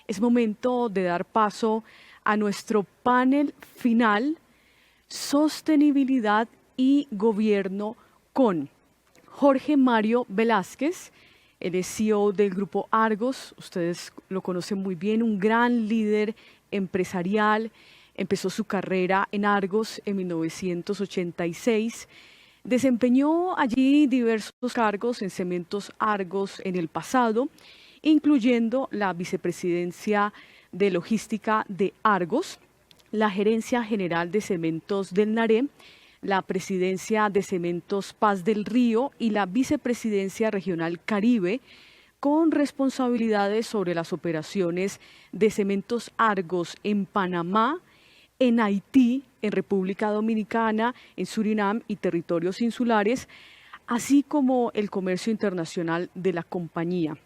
es momento de dar paso a nuestro panel final, Sostenibilidad y Gobierno, con Jorge Mario Velázquez. Él es CEO del Grupo Argos, ustedes lo conocen muy bien, un gran líder empresarial. Empezó su carrera en Argos en 1986. Desempeñó allí diversos cargos en Cementos Argos en el pasado, incluyendo la vicepresidencia de logística de Argos, la gerencia general de Cementos del Naré, la presidencia de Cementos Paz del Río y la vicepresidencia regional Caribe, con responsabilidades sobre las operaciones de Cementos Argos en Panamá, en Haití, en República Dominicana, en Surinam y territorios insulares, así como el comercio internacional de la compañía.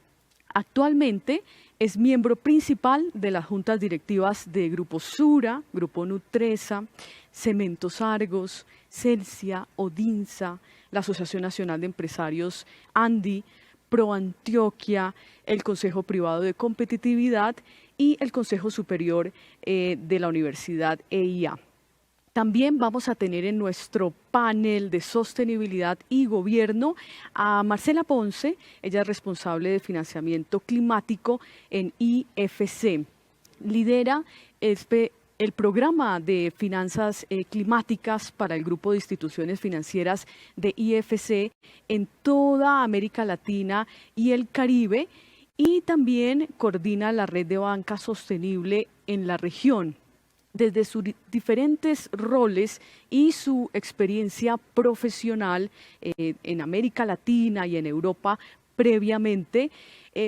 Actualmente es miembro principal de las juntas directivas de Grupo Sura, Grupo Nutresa, Cementos Argos, Celsia, Odinsa, la Asociación Nacional de Empresarios ANDI, ProAntioquia, el Consejo Privado de Competitividad y el Consejo Superior de la Universidad EIA. También vamos a tener en nuestro panel de sostenibilidad y gobierno a Marcela Ponce. Ella es responsable de financiamiento climático en IFC. Lidera el programa de finanzas climáticas para el grupo de instituciones financieras de IFC en toda América Latina y el Caribe, y también coordina la red de banca sostenible en la región. Desde sus diferentes roles y su experiencia profesional en América Latina y en Europa previamente,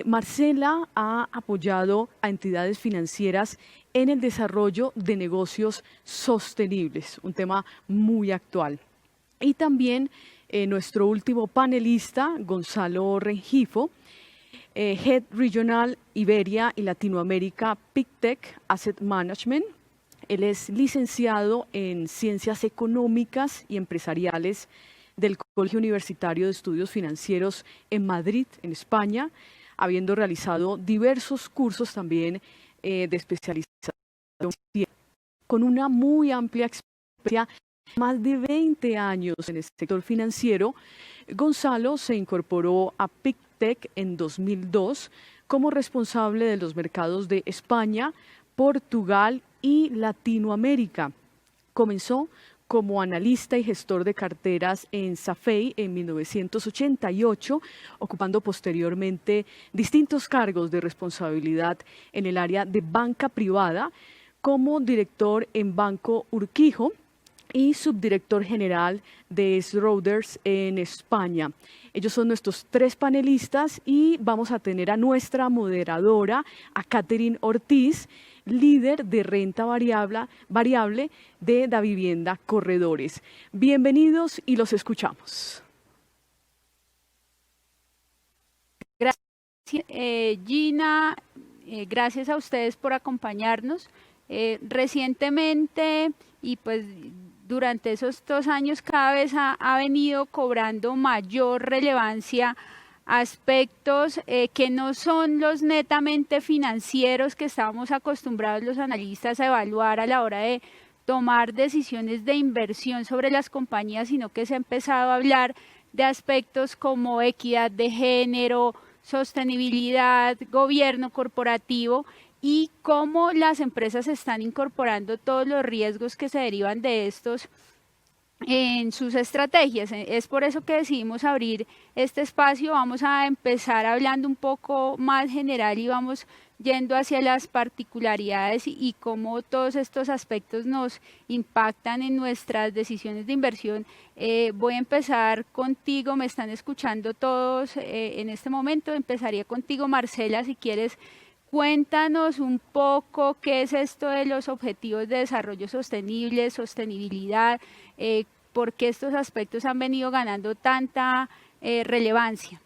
Marcela ha apoyado a entidades financieras en el desarrollo de negocios sostenibles, un tema muy actual. Y también nuestro último panelista, Gonzalo Rengifo, Head Regional Iberia y Latinoamérica, PicTech Asset Management. Él es licenciado en Ciencias Económicas y Empresariales del Colegio Universitario de Estudios Financieros en Madrid, en España, habiendo realizado diversos cursos también de especialización, con una muy amplia experiencia, más de 20 años en el sector financiero. Gonzalo se incorporó a PicTech en 2002 como responsable de los mercados de España, Portugal y Latinoamérica. Comenzó como analista y gestor de carteras en Safey en 1988, ocupando posteriormente distintos cargos de responsabilidad en el área de banca privada, como director en Banco Urquijo y subdirector general de Schroders en España. Ellos son nuestros tres panelistas y vamos a tener a nuestra moderadora, a Catherine Ortiz, líder de renta variable de Davivienda Corredores. Bienvenidos y los escuchamos. Gracias, Gina. Gracias a ustedes por acompañarnos. Recientemente y pues durante esos 2 años cada vez ha venido cobrando mayor relevancia aspectos que no son los netamente financieros que estábamos acostumbrados los analistas a evaluar a la hora de tomar decisiones de inversión sobre las compañías, sino que se ha empezado a hablar de aspectos como equidad de género, sostenibilidad, gobierno corporativo y cómo las empresas están incorporando todos los riesgos que se derivan de estos en sus estrategias. Es por eso que decidimos abrir este espacio. Vamos a empezar hablando un poco más general y vamos yendo hacia las particularidades y cómo todos estos aspectos nos impactan en nuestras decisiones de inversión. Voy a empezar contigo, me están escuchando todos en este momento. Empezaría contigo, Marcela, si quieres. Cuéntanos un poco qué es esto de los objetivos de desarrollo sostenible, sostenibilidad, por qué estos aspectos han venido ganando tanta relevancia.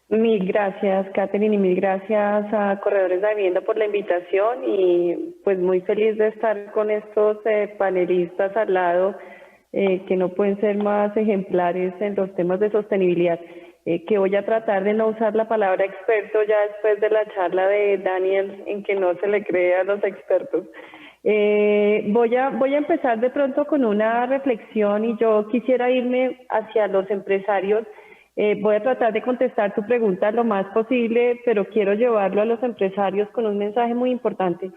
Mil gracias, Catherine, y mil gracias a Corredores de Vivienda por la invitación, y pues muy feliz de estar con estos panelistas al lado que no pueden ser más ejemplares en los temas de sostenibilidad. que voy a tratar de no usar la palabra experto ya después de la charla de Daniel en que no se le cree a los expertos. Voy a empezar de pronto con una reflexión y yo quisiera irme hacia los empresarios. Voy a tratar de contestar tu pregunta lo más posible, pero quiero llevarlo a los empresarios con un mensaje muy importante.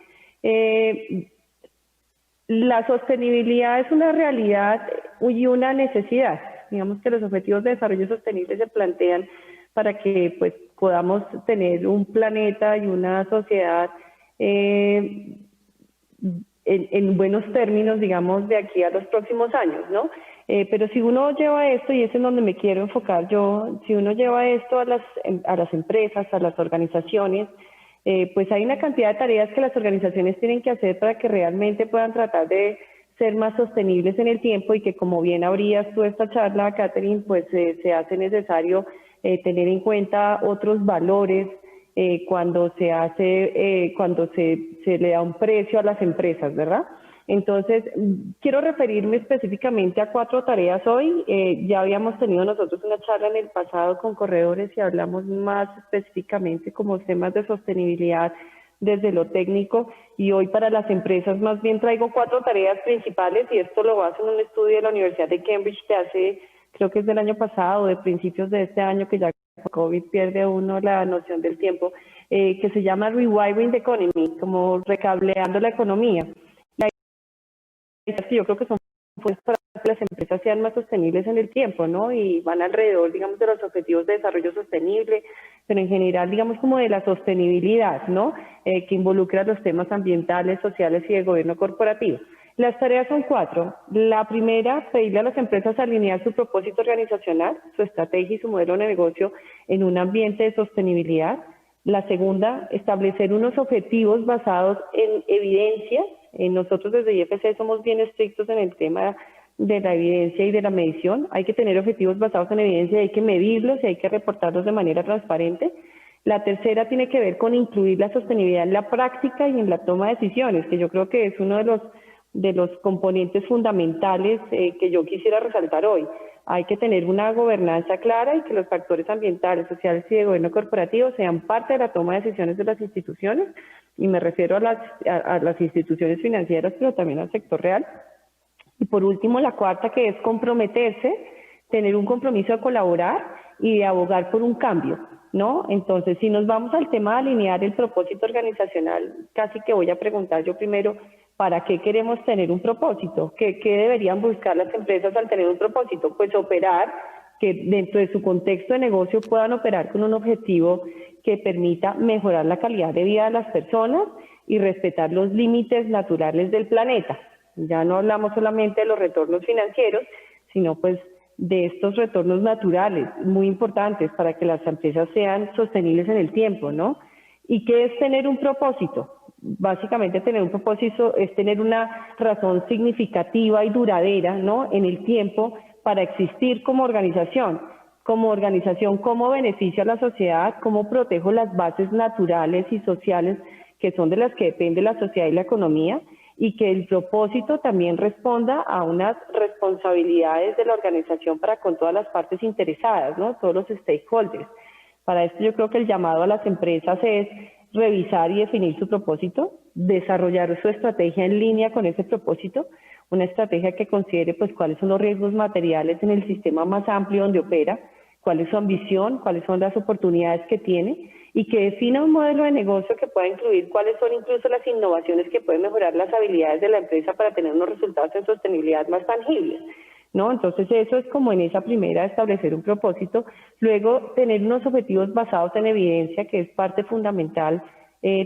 La sostenibilidad es una realidad y una necesidad. Digamos que los objetivos de desarrollo sostenible se plantean para que pues, podamos tener un planeta y una sociedad en buenos términos, digamos, de aquí a los próximos años, ¿no? Pero si uno lleva esto, y es en donde me quiero enfocar yo, si uno lleva esto a las empresas, a las organizaciones, pues hay una cantidad de tareas que las organizaciones tienen que hacer para que realmente puedan tratar de ser más sostenibles en el tiempo y que, como bien abrías tú esta charla, Catherine, pues se hace necesario tener en cuenta otros valores cuando se hace, cuando se le da un precio a las empresas, ¿verdad? Entonces, quiero referirme específicamente a 4 tareas hoy. Ya habíamos tenido nosotros una charla en el pasado con corredores y hablamos más específicamente como temas de sostenibilidad desde lo técnico, y hoy para las empresas más bien traigo 4 tareas principales, y esto lo baso en un estudio de la Universidad de Cambridge de hace, creo que es del año pasado, de principios de este año, que ya con COVID pierde uno la noción del tiempo, que se llama Rewiring the Economy, como recableando la economía. Yo creo que son pues para que las empresas sean más sostenibles en el tiempo, ¿no? Y van alrededor, digamos, de los objetivos de desarrollo sostenible, pero en general, digamos, como de la sostenibilidad, ¿no? Que involucra los temas ambientales, sociales y de gobierno corporativo. Las tareas son 4. La primera, pedirle a las empresas alinear su propósito organizacional, su estrategia y su modelo de negocio en un ambiente de sostenibilidad. La segunda, establecer unos objetivos basados en evidencias. Nosotros desde IFC somos bien estrictos en el tema de la evidencia y de la medición. Hay que tener objetivos basados en evidencia, hay que medirlos y hay que reportarlos de manera transparente. La tercera tiene que ver con incluir la sostenibilidad en la práctica y en la toma de decisiones, que yo creo que es uno de los componentes fundamentales que yo quisiera resaltar hoy. Hay que tener una gobernanza clara y que los factores ambientales, sociales y de gobierno corporativo sean parte de la toma de decisiones de las instituciones, y me refiero a las instituciones financieras, pero también al sector real. Y por último, la cuarta, que es comprometerse, tener un compromiso de colaborar y de abogar por un cambio, ¿no? Entonces, si nos vamos al tema de alinear el propósito organizacional, casi que voy a preguntar yo primero, ¿para qué queremos tener un propósito? ¿Qué deberían buscar las empresas al tener un propósito? Pues operar, que dentro de su contexto de negocio puedan operar con un objetivo que permita mejorar la calidad de vida de las personas y respetar los límites naturales del planeta. Ya no hablamos solamente de los retornos financieros, sino pues de estos retornos naturales, muy importantes para que las empresas sean sostenibles en el tiempo, ¿no? ¿Y qué es tener un propósito? Básicamente tener un propósito es tener una razón significativa y duradera, ¿no? En el tiempo para existir como organización, cómo beneficio a la sociedad, cómo protejo las bases naturales y sociales que son de las que depende la sociedad y la economía, y que el propósito también responda a unas responsabilidades de la organización para con todas las partes interesadas, ¿no? Todos los stakeholders. Para esto yo creo que el llamado a las empresas es revisar y definir su propósito, desarrollar su estrategia en línea con ese propósito, una estrategia que considere pues cuáles son los riesgos materiales en el sistema más amplio donde opera, cuál es su ambición, cuáles son las oportunidades que tiene, y que defina un modelo de negocio que pueda incluir cuáles son incluso las innovaciones que pueden mejorar las habilidades de la empresa para tener unos resultados en sostenibilidad más tangibles, ¿no? Entonces eso es como en esa primera, establecer un propósito. Luego tener unos objetivos basados en evidencia, que es parte fundamental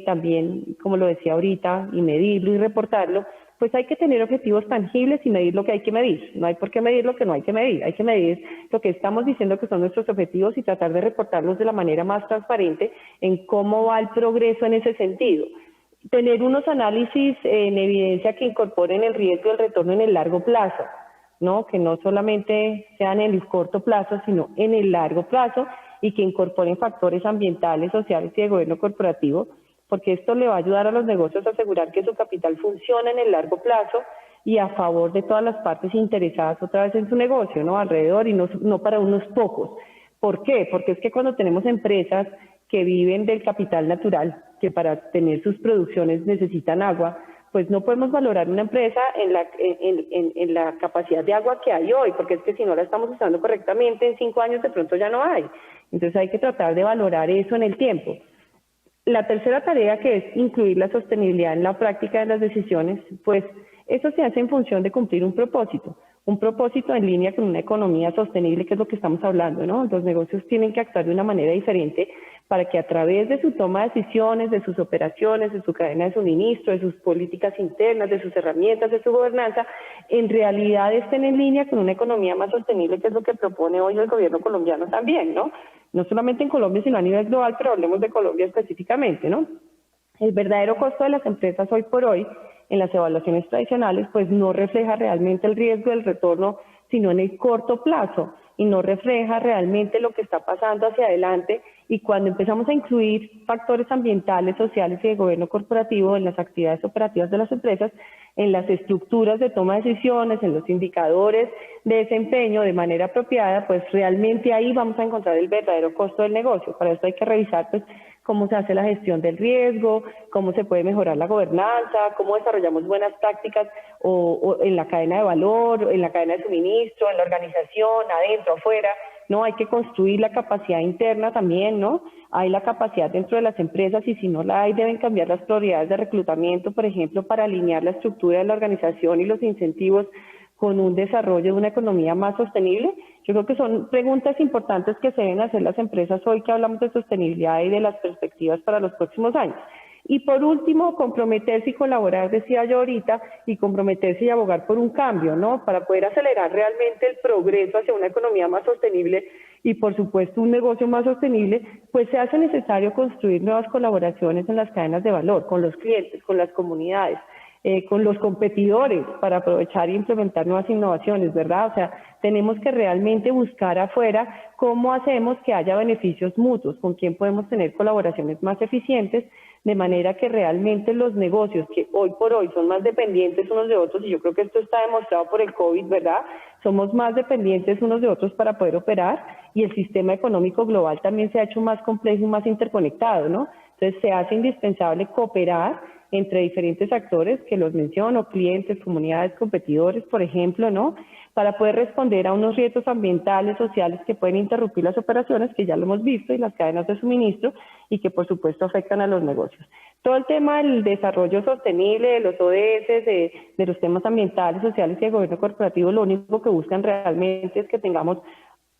también, como lo decía ahorita, y medirlo y reportarlo. Pues hay que tener objetivos tangibles y medir lo que hay que medir. No hay por qué medir lo que no hay que medir. Hay que medir lo que estamos diciendo que son nuestros objetivos y tratar de reportarlos de la manera más transparente en cómo va el progreso en ese sentido. Tener unos análisis en evidencia que incorporen el riesgo y el retorno en el largo plazo, ¿no? Que no solamente sean en el corto plazo, sino en el largo plazo, y que incorporen factores ambientales, sociales y de gobierno corporativo, porque esto le va a ayudar a los negocios a asegurar que su capital funciona en el largo plazo y a favor de todas las partes interesadas otra vez en su negocio, ¿no? Alrededor, y no para unos pocos. ¿Por qué? Porque es que cuando tenemos empresas que viven del capital natural, que para tener sus producciones necesitan agua, pues no podemos valorar una empresa en la capacidad de agua que hay hoy, porque es que si no la estamos usando correctamente, en 5 años de pronto ya no hay. Entonces hay que tratar de valorar eso en el tiempo. La tercera tarea, que es incluir la sostenibilidad en la práctica de las decisiones, pues eso se hace en función de cumplir un propósito en línea con una economía sostenible, que es lo que estamos hablando, ¿no? Los negocios tienen que actuar de una manera diferente para que a través de su toma de decisiones, de sus operaciones, de su cadena de suministro, de sus políticas internas, de sus herramientas, de su gobernanza, en realidad estén en línea con una economía más sostenible, que es lo que propone hoy el gobierno colombiano también, ¿no? No solamente en Colombia, sino a nivel global, pero hablemos de Colombia específicamente, ¿no? El verdadero costo de las empresas hoy por hoy, en las evaluaciones tradicionales, pues no refleja realmente el riesgo del retorno, sino en el corto plazo, y no refleja realmente lo que está pasando hacia adelante. Y cuando empezamos a incluir factores ambientales, sociales y de gobierno corporativo en las actividades operativas de las empresas, en las estructuras de toma de decisiones, en los indicadores de desempeño de manera apropiada, pues realmente ahí vamos a encontrar el verdadero costo del negocio. Para esto hay que revisar pues cómo se hace la gestión del riesgo, cómo se puede mejorar la gobernanza, cómo desarrollamos buenas prácticas o en la cadena de valor, en la cadena de suministro, en la organización, adentro, afuera. No, hay que construir la capacidad interna también, ¿no? Hay la capacidad dentro de las empresas, y si no la hay, deben cambiar las prioridades de reclutamiento, por ejemplo, para alinear la estructura de la organización y los incentivos con un desarrollo de una economía más sostenible. Yo creo que son preguntas importantes que se deben hacer las empresas hoy que hablamos de sostenibilidad y de las perspectivas para los próximos años. Y por último, comprometerse y colaborar, decía yo ahorita, y comprometerse y abogar por un cambio, ¿no? Para poder acelerar realmente el progreso hacia una economía más sostenible y, por supuesto, un negocio más sostenible, pues se hace necesario construir nuevas colaboraciones en las cadenas de valor, con los clientes, con las comunidades, con los competidores, para aprovechar e implementar nuevas innovaciones, ¿verdad? O sea, tenemos que realmente buscar afuera cómo hacemos que haya beneficios mutuos, con quién podemos tener colaboraciones más eficientes, de manera que realmente los negocios que hoy por hoy son más dependientes unos de otros, y yo creo que esto está demostrado por el COVID, ¿verdad? Somos más dependientes unos de otros para poder operar, y el sistema económico global también se ha hecho más complejo y más interconectado, ¿no? Entonces se hace indispensable cooperar entre diferentes actores que los menciono, clientes, comunidades, competidores, por ejemplo, ¿no? Para poder responder a unos retos ambientales, sociales que pueden interrumpir las operaciones, que ya lo hemos visto, y las cadenas de suministro, y que por supuesto afectan a los negocios. Todo el tema del desarrollo sostenible, de los ODS, de los temas ambientales, sociales y de gobierno corporativo, lo único que buscan realmente es que tengamos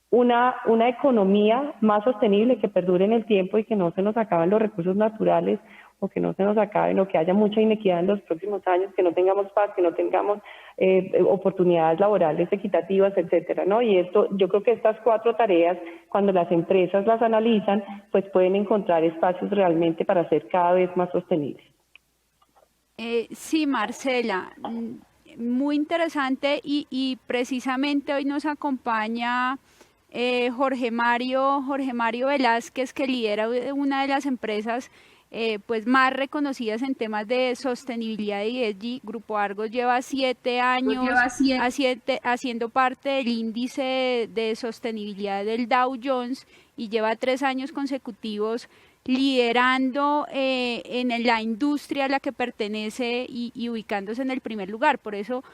una economía más sostenible, que perdure en el tiempo y que no se nos acaben los recursos naturales, o que no se nos acaben, o que haya mucha inequidad en los próximos años, que no tengamos paz, que no tengamos oportunidades laborales equitativas, etcétera, ¿no? Y esto, yo creo que estas 4 tareas, cuando las empresas las analizan, pues pueden encontrar espacios realmente para ser cada vez más sostenibles. Sí, Marcela, muy interesante, y precisamente hoy nos acompaña Jorge Mario Velázquez, que lidera una de las empresas pues más reconocidas en temas de sostenibilidad y ESG. Grupo Argos lleva 7 años haciendo parte del índice de sostenibilidad del Dow Jones, y lleva 3 años consecutivos liderando en la industria a la que pertenece y ubicándose en el primer lugar. Por eso,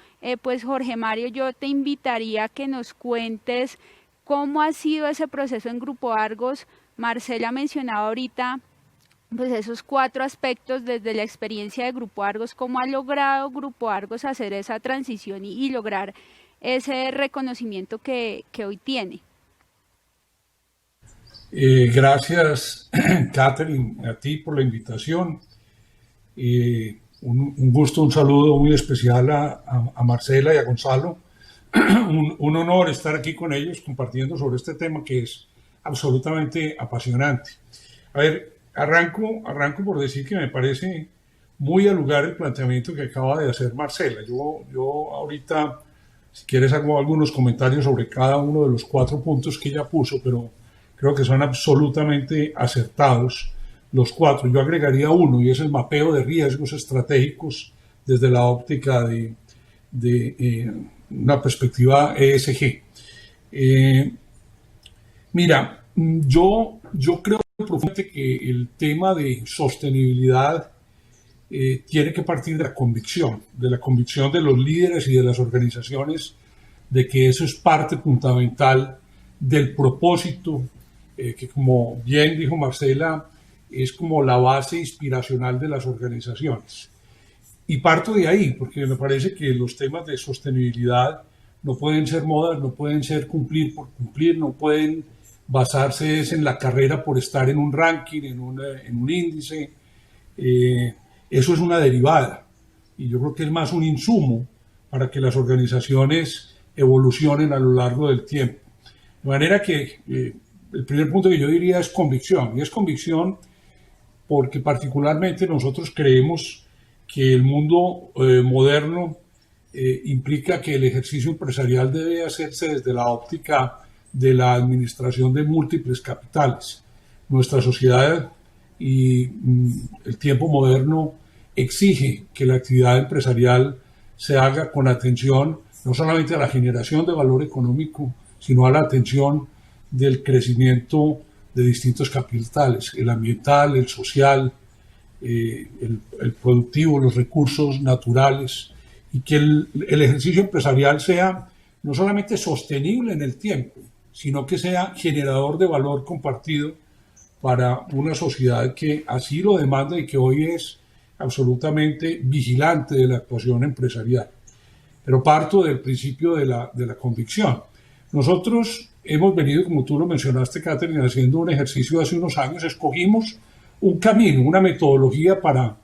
pues Jorge Mario, yo te invitaría a que nos cuentes cómo ha sido ese proceso en Grupo Argos. Marcela mencionaba ahorita pues esos 4 aspectos desde la experiencia de Grupo Argos, cómo ha logrado Grupo Argos hacer esa transición y lograr ese reconocimiento que hoy tiene. Gracias, Catherine, a ti por la invitación. Un gusto, un saludo muy especial a Marcela y a Gonzalo. Un honor estar aquí con ellos compartiendo sobre este tema que es absolutamente apasionante. A ver, arranco por decir que me parece muy al lugar el planteamiento que acaba de hacer Marcela. Yo ahorita, si quieres, hago algunos comentarios sobre cada uno de los 4 puntos que ella puso, pero creo que son absolutamente acertados los 4. Yo agregaría uno, y es el mapeo de riesgos estratégicos desde la óptica de una perspectiva ESG. Mira, yo creo profundamente que el tema de sostenibilidad tiene que partir de la convicción de los líderes y de las organizaciones de que eso es parte fundamental del propósito, que como bien dijo Marcela, es como la base inspiracional de las organizaciones. Y parto de ahí, porque me parece que los temas de sostenibilidad no pueden ser modas, no pueden ser cumplir por cumplir, no pueden basarse en la carrera por estar en un ranking, en un índice. Eso es una derivada. Y yo creo que es más un insumo para que las organizaciones evolucionen a lo largo del tiempo. De manera que el primer punto que yo diría es convicción. Y es convicción porque particularmente nosotros creemos que el mundo moderno implica que el ejercicio empresarial debe hacerse desde la óptica de la administración de múltiples capitales. Nuestra sociedad y el tiempo moderno exige que la actividad empresarial se haga con atención no solamente a la generación de valor económico, sino a la atención del crecimiento de distintos capitales, el ambiental, el social, el productivo, los recursos naturales, y que el ejercicio empresarial sea no solamente sostenible en el tiempo, sino que sea generador de valor compartido para una sociedad que así lo demanda y que hoy es absolutamente vigilante de la actuación empresarial. Pero parto del principio de la convicción. Nosotros hemos venido, como tú lo mencionaste, Catherine, haciendo un ejercicio hace unos años. Escogimos un camino, una metodología para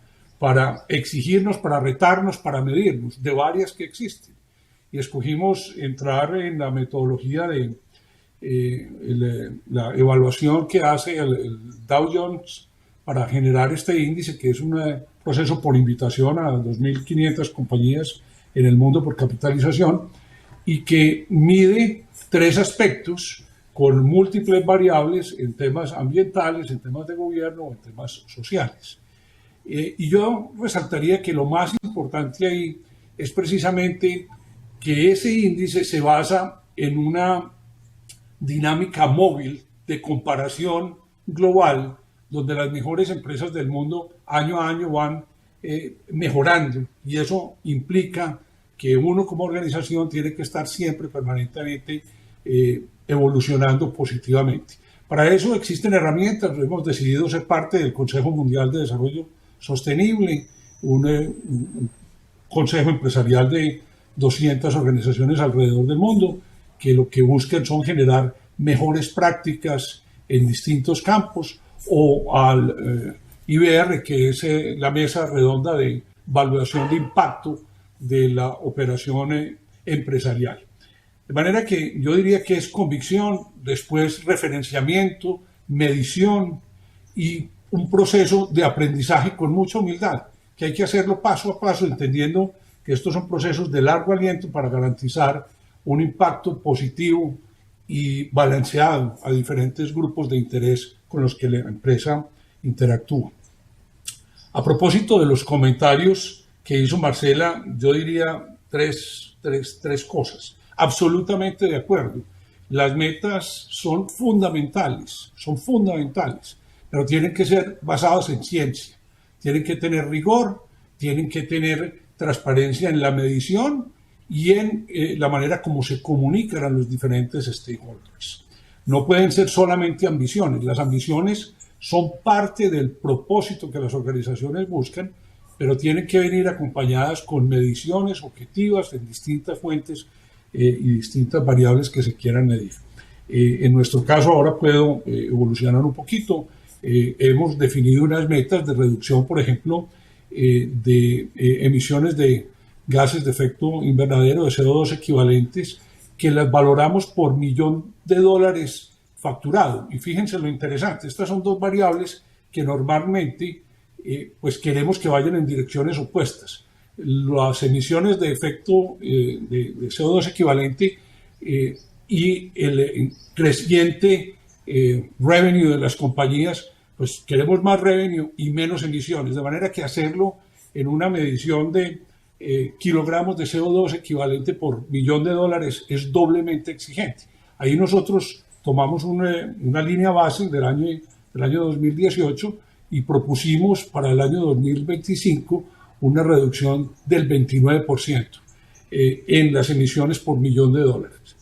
exigirnos, para retarnos, para medirnos, de varias que existen. Y escogimos entrar en la metodología de la evaluación que hace el Dow Jones para generar este índice, que es un proceso por invitación a 2.500 compañías en el mundo por capitalización, y que mide 3 aspectos con múltiples variables en temas ambientales, en temas de gobierno o en temas sociales. Y yo resaltaría que lo más importante ahí es precisamente que ese índice se basa en una dinámica móvil de comparación global, donde las mejores empresas del mundo año a año van mejorando, y eso implica que uno como organización tiene que estar siempre permanentemente evolucionando positivamente. Para eso existen herramientas. Hemos decidido ser parte del Consejo Mundial de Desarrollo Sostenible, un consejo empresarial de 200 organizaciones alrededor del mundo, que lo que buscan son generar mejores prácticas en distintos campos, o al IBR, que es la mesa redonda de evaluación de impacto de la operación empresarial. De manera que yo diría que es convicción, después referenciamiento, medición y un proceso de aprendizaje con mucha humildad, que hay que hacerlo paso a paso, entendiendo que estos son procesos de largo aliento para garantizar un impacto positivo y balanceado a diferentes grupos de interés con los que la empresa interactúa. A propósito de los comentarios que hizo Marcela, yo diría tres cosas. Absolutamente de acuerdo. Las metas son fundamentales, pero tienen que ser basadas en ciencia. Tienen que tener rigor, tienen que tener transparencia en la medición y en la manera como se comunican a los diferentes stakeholders. No pueden ser solamente ambiciones. Las ambiciones son parte del propósito que las organizaciones buscan, pero tienen que venir acompañadas con mediciones objetivas en distintas fuentes y distintas variables que se quieran medir. En nuestro caso, ahora puedo evolucionar un poquito. Hemos definido unas metas de reducción, por ejemplo, de emisiones de gases de efecto invernadero, de CO2 equivalentes, que las valoramos por $1.000.000 facturado. Y fíjense lo interesante, estas son dos variables que normalmente pues queremos que vayan en direcciones opuestas. Las emisiones de efecto de CO2 equivalente y el creciente revenue de las compañías, pues queremos más revenue y menos emisiones, de manera que hacerlo en una medición de kilogramos de CO2 equivalente por $1.000.000 es doblemente exigente. Ahí nosotros tomamos una línea base del año 2018 y propusimos para el año 2025 una reducción del 29% en las emisiones por millón de dólares.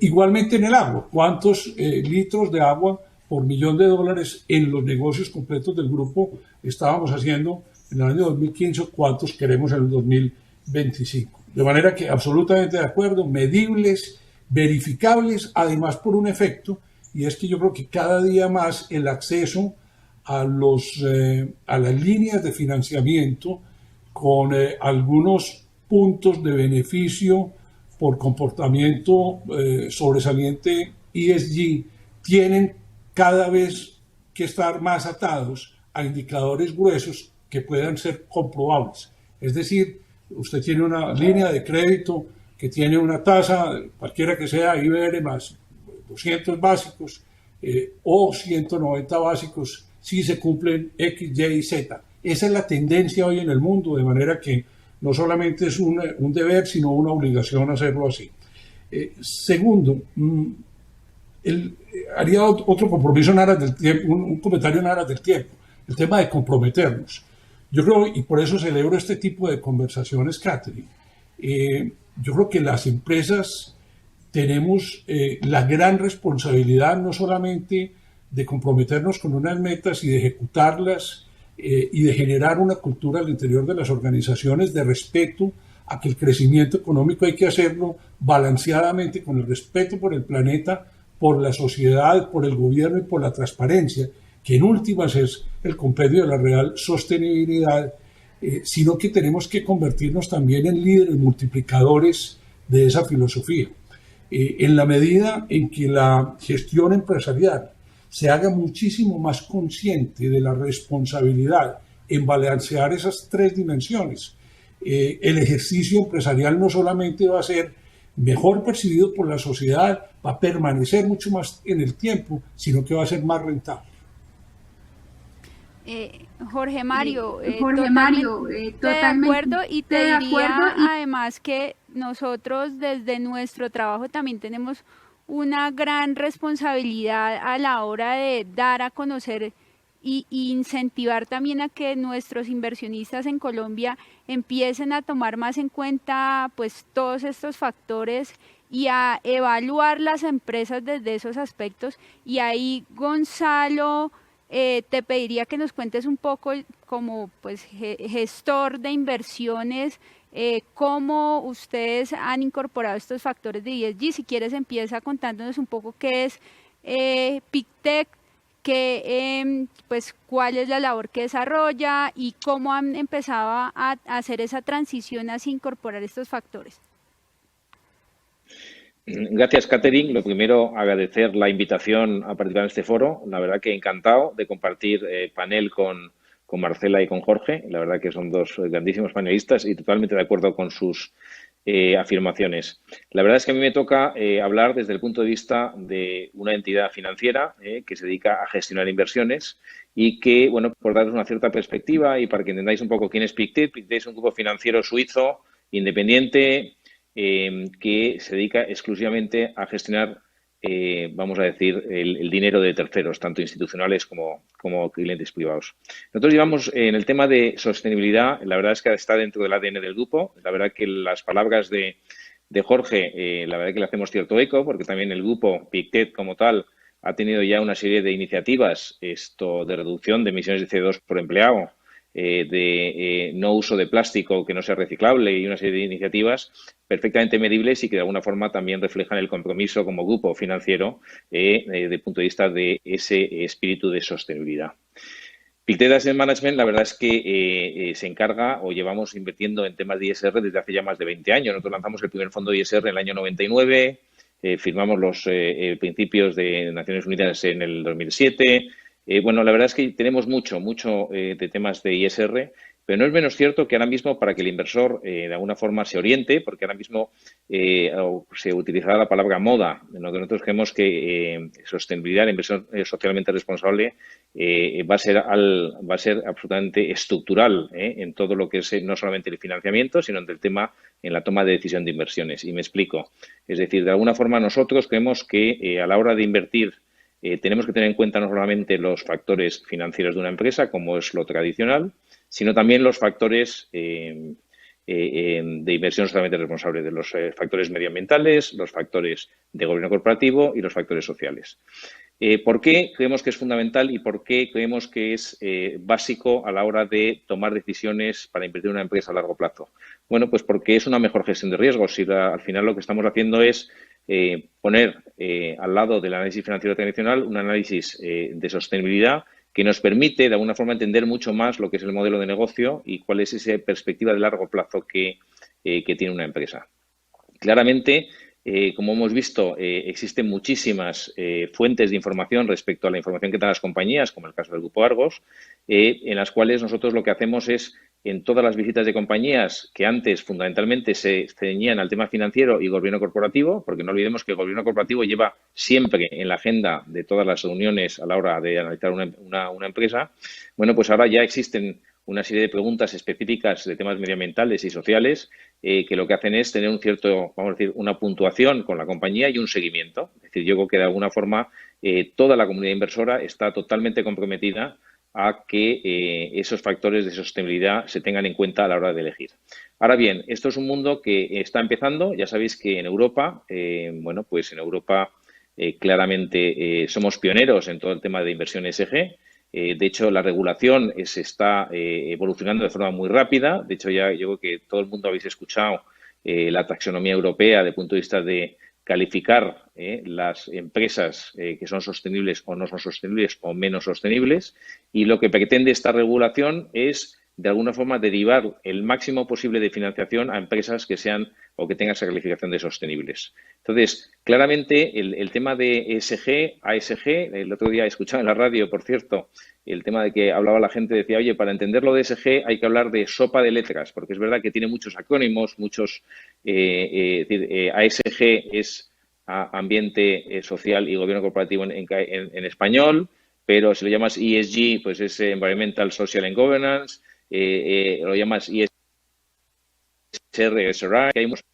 Igualmente en el agua, ¿cuántos litros de agua por millón de dólares en los negocios completos del grupo estábamos haciendo en el año 2015? ¿Cuántos queremos en el 2025? De manera que absolutamente de acuerdo, medibles, verificables, además por un efecto, y es que yo creo que cada día más el acceso a las líneas de financiamiento con algunos puntos de beneficio por comportamiento sobresaliente ESG tienen cada vez que estar más atados a indicadores gruesos que puedan ser comprobables. Es decir, usted tiene una línea de crédito que tiene una tasa, cualquiera que sea, IBR más 200 básicos o 190 básicos si se cumplen X, Y y Z. Esa es la tendencia hoy en el mundo, de manera que no solamente es un deber, sino una obligación hacerlo así. Segundo, haría otro compromiso en aras del tiempo, un comentario en aras del tiempo, el tema de comprometernos. Yo creo, y por eso celebro este tipo de conversaciones, Catherine, yo creo que las empresas tenemos la gran responsabilidad no solamente de comprometernos con unas metas y de ejecutarlas y de generar una cultura al interior de las organizaciones de respeto a que el crecimiento económico hay que hacerlo balanceadamente con el respeto por el planeta, por la sociedad, por el gobierno y por la transparencia, que en últimas es el compendio de la real sostenibilidad, sino que tenemos que convertirnos también en líderes multiplicadores de esa filosofía. En la medida en que la gestión empresarial se haga muchísimo más consciente de la responsabilidad en balancear esas tres dimensiones, el ejercicio empresarial no solamente va a ser mejor percibido por la sociedad, va a permanecer mucho más en el tiempo, sino que va a ser más rentable. Jorge Mario, totalmente de acuerdo, y te diría además que nosotros desde nuestro trabajo también tenemos una gran responsabilidad a la hora de dar a conocer y incentivar también a que nuestros inversionistas en Colombia empiecen a tomar más en cuenta pues todos estos factores y a evaluar las empresas desde esos aspectos. Y ahí, Gonzalo, te pediría que nos cuentes un poco como pues gestor de inversiones, cómo ustedes han incorporado estos factores de ESG. Si quieres, empieza contándonos un poco qué es Pictet, pues cuál es la labor que desarrolla y cómo han empezado a hacer esa transición hacia incorporar estos factores. Gracias, Catherine. Lo primero, agradecer la invitación a participar en este foro. La verdad que encantado de compartir panel con Marcela y con Jorge. La verdad que son dos grandísimos panelistas y totalmente de acuerdo con sus afirmaciones. La verdad es que a mí me toca hablar desde el punto de vista de una entidad financiera que se dedica a gestionar inversiones y que, bueno, por daros una cierta perspectiva y para que entendáis un poco quién es Pictet. Pictet es un grupo financiero suizo independiente que se dedica exclusivamente a gestionar, vamos a decir, el dinero de terceros, tanto institucionales como clientes privados. Nosotros llevamos en el tema de sostenibilidad, la verdad es que está dentro del ADN del grupo. La verdad que las palabras de Jorge, la verdad que le hacemos cierto eco, porque también el grupo Pictet como tal ha tenido ya una serie de iniciativas de reducción de emisiones de CO2 por empleado, de no uso de plástico que no sea reciclable y una serie de iniciativas perfectamente medibles y que de alguna forma también reflejan el compromiso como grupo financiero desde el punto de vista de ese espíritu de sostenibilidad. Pictet Asset Management, la verdad es que se encarga o llevamos invirtiendo en temas de ISR desde hace ya más de 20 años. Nosotros lanzamos el primer fondo de ISR en el año 99, firmamos los principios de Naciones Unidas en el 2007. Bueno, la verdad es que tenemos mucho de temas de ISR, Pero no es menos cierto que ahora mismo, para que el inversor de alguna forma se oriente, porque ahora mismo se utilizará la palabra moda, en lo que nosotros creemos que sostenibilidad, la inversión socialmente responsable va a ser absolutamente estructural en todo lo que es no solamente el financiamiento, sino en la toma de decisión de inversiones. Y me explico. Es decir, de alguna forma nosotros creemos que a la hora de invertir tenemos que tener en cuenta no solamente los factores financieros de una empresa, como es lo tradicional, sino también los factores de inversión socialmente responsable, de los factores medioambientales, los factores de gobierno corporativo y los factores sociales. ¿Por qué creemos que es fundamental y por qué creemos que es básico a la hora de tomar decisiones para invertir en una empresa a largo plazo? Bueno, pues porque es una mejor gestión de riesgos. Si al final lo que estamos haciendo es poner al lado del análisis financiero tradicional un análisis de sostenibilidad que nos permite de alguna forma entender mucho más lo que es el modelo de negocio y cuál es esa perspectiva de largo plazo que tiene una empresa. Claramente, como hemos visto, existen muchísimas fuentes de información respecto a la información que dan las compañías, como el caso del Grupo Argos, en las cuales nosotros lo que hacemos es, en todas las visitas de compañías que antes fundamentalmente se ceñían al tema financiero y gobierno corporativo, porque no olvidemos que el gobierno corporativo lleva siempre en la agenda de todas las reuniones a la hora de analizar una empresa, bueno, pues ahora ya existen una serie de preguntas específicas de temas medioambientales y sociales que lo que hacen es tener un cierto, vamos a decir, una puntuación con la compañía y un seguimiento. Es decir, yo creo que de alguna forma toda la comunidad inversora está totalmente comprometida a que esos factores de sostenibilidad se tengan en cuenta a la hora de elegir. Ahora bien, esto es un mundo que está empezando. Ya sabéis que en Europa, bueno, pues en Europa claramente somos pioneros en todo el tema de inversión ESG. De hecho, la regulación se está evolucionando de forma muy rápida. De hecho, ya yo creo que todo el mundo habéis escuchado la taxonomía europea desde el punto de vista de calificar las empresas que son sostenibles o no son sostenibles o menos sostenibles. Y lo que pretende esta regulación es, de alguna forma, derivar el máximo posible de financiación a empresas que sean o que tengan esa calificación de sostenibles. Entonces, claramente, el tema de ESG, ASG, el otro día he escuchado en la radio, por cierto, el tema de que hablaba la gente, decía, oye, para entenderlo de ESG hay que hablar de sopa de letras, porque es verdad que tiene muchos acrónimos, muchos, ASG es ambiente social y gobierno corporativo en español, pero si lo llamas ESG, pues es Environmental, Social and Governance, lo llamas ESG, SRI, que hay muchos.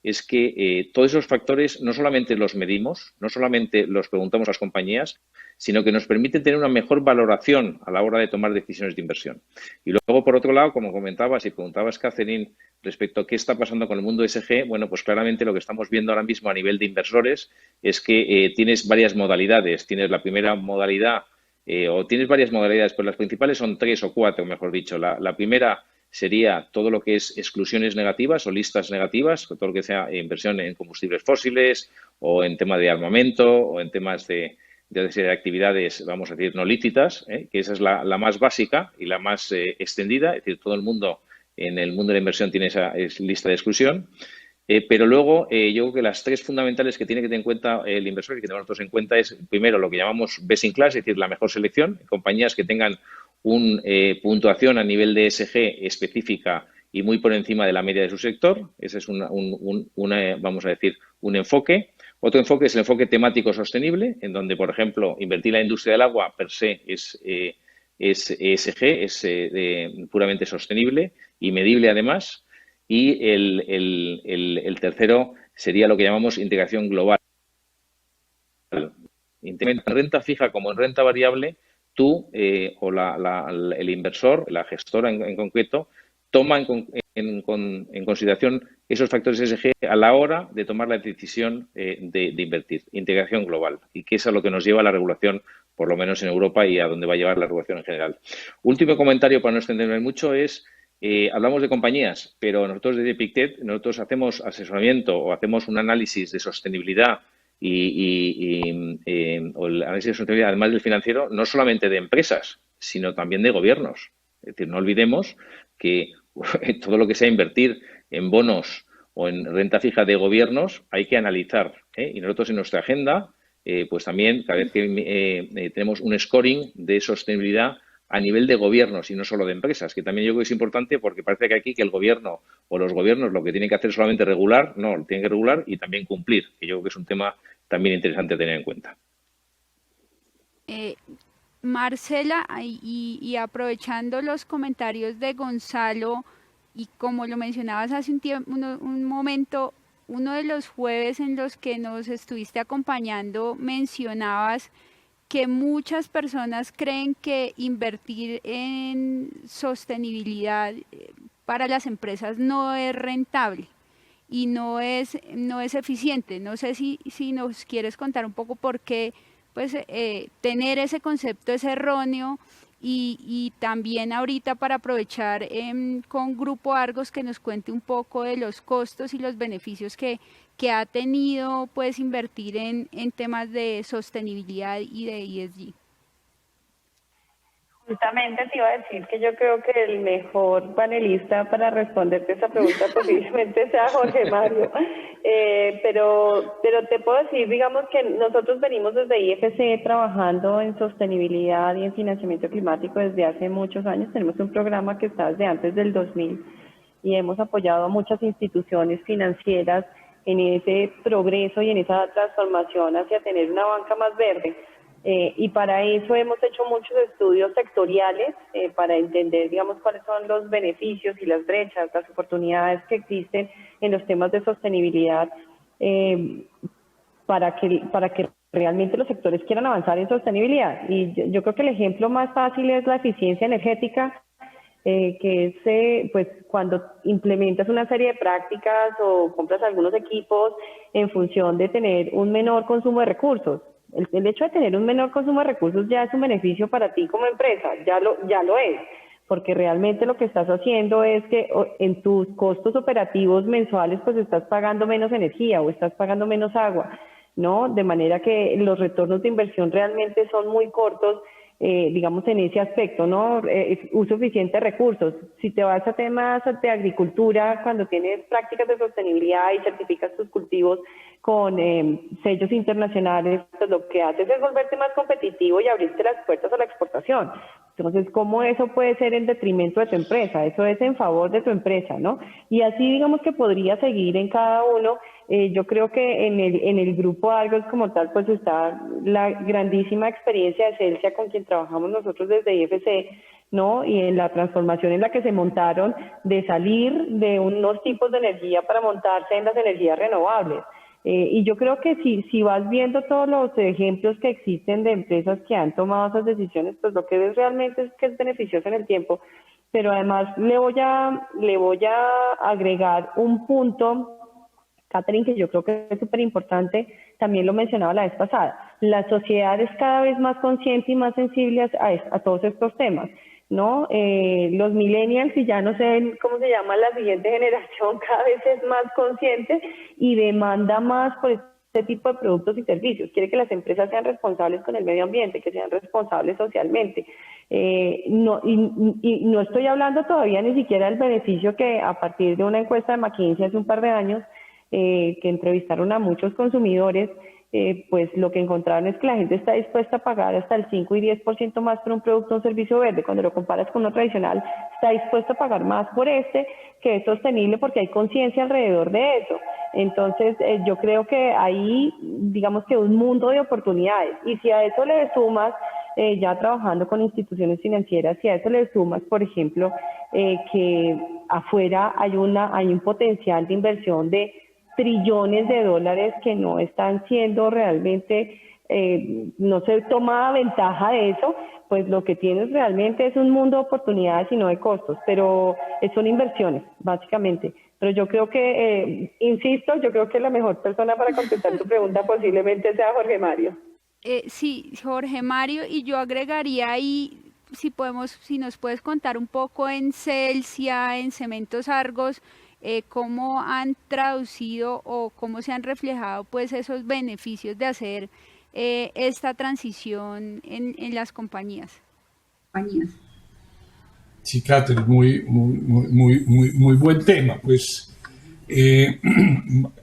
Es que todos esos factores no solamente los medimos, no solamente los preguntamos a las compañías, sino que nos permiten tener una mejor valoración a la hora de tomar decisiones de inversión. Y luego, por otro lado, como comentabas y preguntabas, Catherine, respecto a qué está pasando con el mundo ESG, bueno, pues claramente lo que estamos viendo ahora mismo a nivel de inversores es que tienes varias modalidades. Tienes la primera modalidad, o tienes varias modalidades, pero las principales son 3 o 4, mejor dicho. La primera sería todo lo que es exclusiones negativas o listas negativas, todo lo que sea inversión en combustibles fósiles o en tema de armamento o en temas de actividades, vamos a decir, no lícitas, que esa es la más básica y la más extendida. Es decir, todo el mundo en el mundo de la inversión tiene esa lista de exclusión. Pero luego, yo creo que las 3 fundamentales que tiene que tener en cuenta el inversor y que tenemos nosotros en cuenta es, primero, lo que llamamos best in class, es decir, la mejor selección, compañías que tengan una puntuación a nivel de ESG específica y muy por encima de la media de su sector. Ese es vamos a decir, un enfoque. Otro enfoque es el enfoque temático sostenible, en donde, por ejemplo, invertir en la industria del agua per se es ESG, es puramente sostenible y medible además. Y el tercero sería lo que llamamos integración global. En renta fija como en renta variable, tú o el inversor, la gestora en concreto, toma en consideración esos factores ESG a la hora de tomar la decisión de invertir. Integración global. Y que es a lo que nos lleva la regulación, por lo menos en Europa, y a donde va a llevar la regulación en general. Último comentario, para no extenderme mucho, es hablamos de compañías, pero nosotros desde Pictet, nosotros hacemos asesoramiento o hacemos un análisis de sostenibilidad o el análisis de sostenibilidad, además del financiero, no solamente de empresas, sino también de gobiernos. Es decir, no olvidemos que todo lo que sea invertir en bonos o en renta fija de gobiernos hay que analizar. Y nosotros en nuestra agenda, pues también cada vez que tenemos un scoring de sostenibilidad, a nivel de gobiernos y no solo de empresas, que también yo creo que es importante porque parece que aquí que el gobierno o los gobiernos lo que tienen que hacer es solamente regular, no, tienen que regular y también cumplir, que yo creo que es un tema también interesante a tener en cuenta. Marcela, y aprovechando los comentarios de Gonzalo, y como lo mencionabas hace un momento, uno de los jueves en los que nos estuviste acompañando, mencionabas que muchas personas creen que invertir en sostenibilidad para las empresas no es rentable y no es eficiente. No sé si nos quieres contar un poco por qué pues, tener ese concepto es erróneo y también ahorita para aprovechar con Grupo Argos que nos cuente un poco de los costos y los beneficios que ha tenido pues invertir en temas de sostenibilidad y de ESG. Justamente te iba a decir que yo creo que el mejor panelista para responderte esa pregunta posiblemente sea Jorge Mario, pero te puedo decir, digamos que nosotros venimos desde IFC trabajando en sostenibilidad y en financiamiento climático desde hace muchos años. Tenemos un programa que está desde antes del 2000 y hemos apoyado a muchas instituciones financieras en ese progreso y en esa transformación hacia tener una banca más verde. Y para eso hemos hecho muchos estudios sectoriales para entender, digamos, cuáles son los beneficios y las brechas, las oportunidades que existen en los temas de sostenibilidad para que realmente los sectores quieran avanzar en sostenibilidad. Y yo creo que el ejemplo más fácil es la eficiencia energética, que es pues cuando implementas una serie de prácticas o compras algunos equipos en función de tener un menor consumo de recursos. El hecho de tener un menor consumo de recursos ya es un beneficio para ti como empresa, ya lo es, porque realmente lo que estás haciendo es que en tus costos operativos mensuales pues estás pagando menos energía o estás pagando menos agua, ¿no? De manera que los retornos de inversión realmente son muy cortos, digamos, en ese aspecto, ¿no? Uso eficiente de recursos. Si te vas a temas de agricultura, cuando tienes prácticas de sostenibilidad y certificas tus cultivos con sellos internacionales, pues lo que haces es volverte más competitivo y abrirte las puertas a la exportación. Entonces, ¿cómo eso puede ser en detrimento de tu empresa? Eso es en favor de tu empresa, ¿no? Y así digamos que podría seguir en cada uno. Yo creo que en el grupo Argos como tal, pues está la grandísima experiencia de Celsia con quien trabajamos nosotros desde IFC, ¿no? Y en la transformación en la que se montaron de salir de unos tipos de energía para montarse en las energías renovables. Y yo creo que si vas viendo todos los ejemplos que existen de empresas que han tomado esas decisiones, pues lo que ves realmente es que es beneficioso en el tiempo. Pero además le voy a agregar un punto, Catherine, que yo creo que es súper importante, también lo mencionaba la vez pasada. La sociedad es cada vez más consciente y más sensible a todos estos temas, ¿no? Los millennials, y ya no sé cómo se llama la siguiente generación, cada vez es más consciente y demanda más por este tipo de productos y servicios. Quiere que las empresas sean responsables con el medio ambiente, que sean responsables socialmente. Y no estoy hablando todavía ni siquiera del beneficio que a partir de una encuesta de McKinsey hace un par de años, que entrevistaron a muchos consumidores, pues lo que encontraron es que la gente está dispuesta a pagar hasta el 5 y 10% más por un producto o un servicio verde. Cuando lo comparas con uno tradicional, está dispuesto a pagar más por que es sostenible, porque hay conciencia alrededor de eso. Entonces, yo creo que hay, digamos que un mundo de oportunidades. Y si a eso le sumas, ya trabajando con instituciones financieras, si a eso le sumas, por ejemplo, que afuera hay un potencial de inversión de trillones de dólares que no están siendo realmente, no se toma ventaja de eso, pues lo que tienes realmente es un mundo de oportunidades y no de costos, pero son inversiones, básicamente. Pero yo creo que, insisto, yo creo que la mejor persona para contestar tu pregunta posiblemente sea Jorge Mario. Sí, Jorge Mario, y yo agregaría ahí, si nos puedes contar un poco en Celsia, en Cementos Argos, cómo han traducido o cómo se han reflejado pues esos beneficios de hacer esta transición en las compañías. Sí, Catherine, muy buen tema. Pues,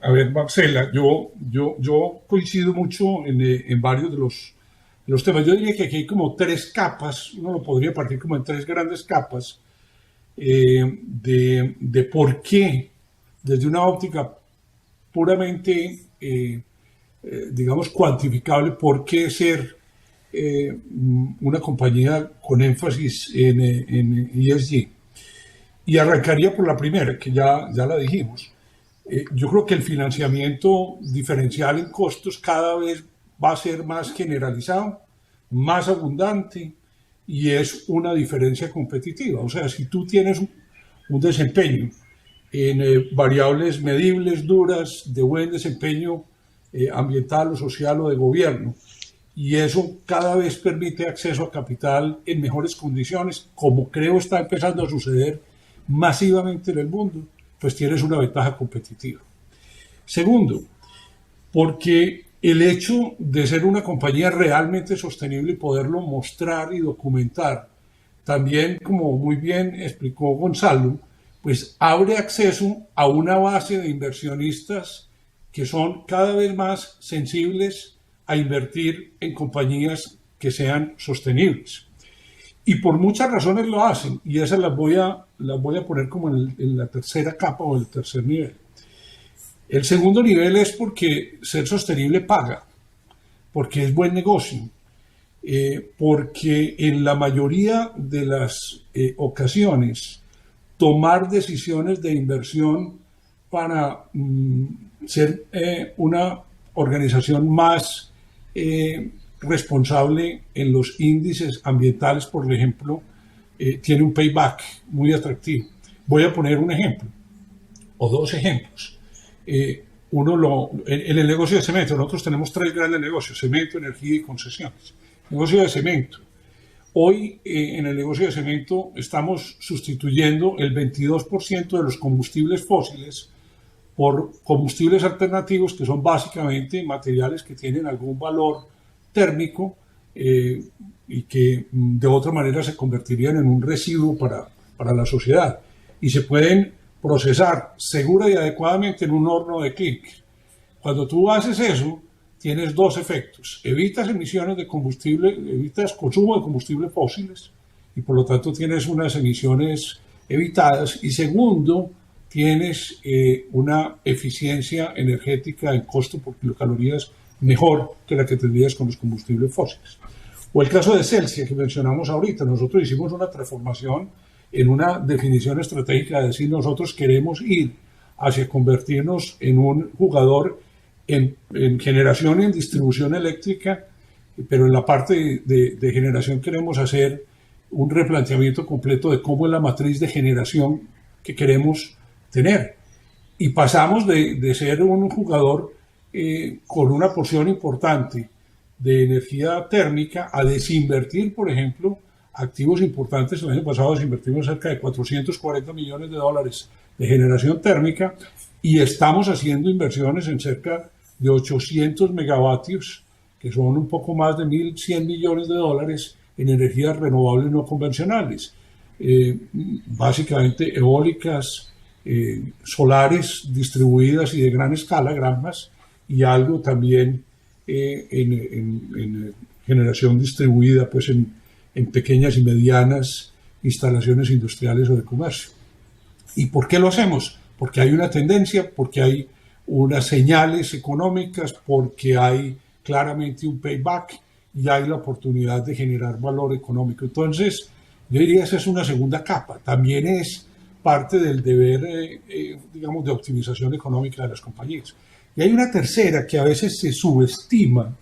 a ver, Marcela, yo coincido mucho en varios los temas. Yo diría que aquí hay como tres capas, uno lo podría partir como en tres grandes capas de por qué, desde una óptica puramente, digamos, cuantificable, por qué ser una compañía con énfasis en ESG. Y arrancaría por la primera, que ya la dijimos. Yo creo que el financiamiento diferencial en costos cada vez va a ser más generalizado, más abundante, y es una diferencia competitiva. O sea, si tú tienes un desempeño en variables medibles, duras, de buen desempeño ambiental o social o de gobierno, y eso cada vez permite acceso a capital en mejores condiciones, como creo está empezando a suceder masivamente en el mundo, pues tienes una ventaja competitiva. Segundo, porque el hecho de ser una compañía realmente sostenible y poderlo mostrar y documentar, también, como muy bien explicó Gonzalo, pues abre acceso a una base de inversionistas que son cada vez más sensibles a invertir en compañías que sean sostenibles. Y por muchas razones lo hacen, y esas las voy a poner como en la tercera capa o el tercer nivel. El segundo nivel es porque ser sostenible paga, porque es buen negocio, porque en la mayoría de las ocasiones tomar decisiones de inversión para ser una organización más responsable en los índices ambientales, por ejemplo, tiene un payback muy atractivo. Voy a poner un ejemplo, o dos ejemplos. En el negocio de cemento, nosotros tenemos tres grandes negocios: cemento, energía y concesiones. Negocio de cemento. Hoy, en el negocio de cemento, estamos sustituyendo el 22% de los combustibles fósiles por combustibles alternativos, que son básicamente materiales que tienen algún valor térmico y que de otra manera se convertirían en un residuo para la sociedad, y se pueden procesar segura y adecuadamente en un horno de clic. Cuando tú haces eso, tienes dos efectos: evitas emisiones de combustible, evitas consumo de combustibles fósiles, y por lo tanto tienes unas emisiones evitadas, y segundo, tienes una eficiencia energética en costo por kilocalorías mejor que la que tendrías con los combustibles fósiles. O el caso de Celsia, que mencionamos ahorita. Nosotros hicimos una transformación en una definición estratégica de decir: nosotros queremos ir hacia convertirnos en un jugador en generación y en distribución eléctrica, pero en la parte de generación queremos hacer un replanteamiento completo de cómo es la matriz de generación que queremos tener. Y pasamos de ser un jugador con una porción importante de energía térmica a desinvertir, por ejemplo, activos importantes. El año pasado desinvertimos cerca de $440 millones de generación térmica, y estamos haciendo inversiones en cerca de 800 megavatios, que son un poco más de $1.100 millones en energías renovables no convencionales, básicamente eólicas, solares distribuidas y de gran escala, granjas, y algo también en generación distribuida, pues en pequeñas y medianas instalaciones industriales o de comercio. ¿Y por qué lo hacemos? Porque hay una tendencia, porque hay unas señales económicas, porque hay claramente un payback y hay la oportunidad de generar valor económico. Entonces, yo diría que esa es una segunda capa. También es parte del deber, digamos, de optimización económica de las compañías. Y hay una tercera que a veces se subestima,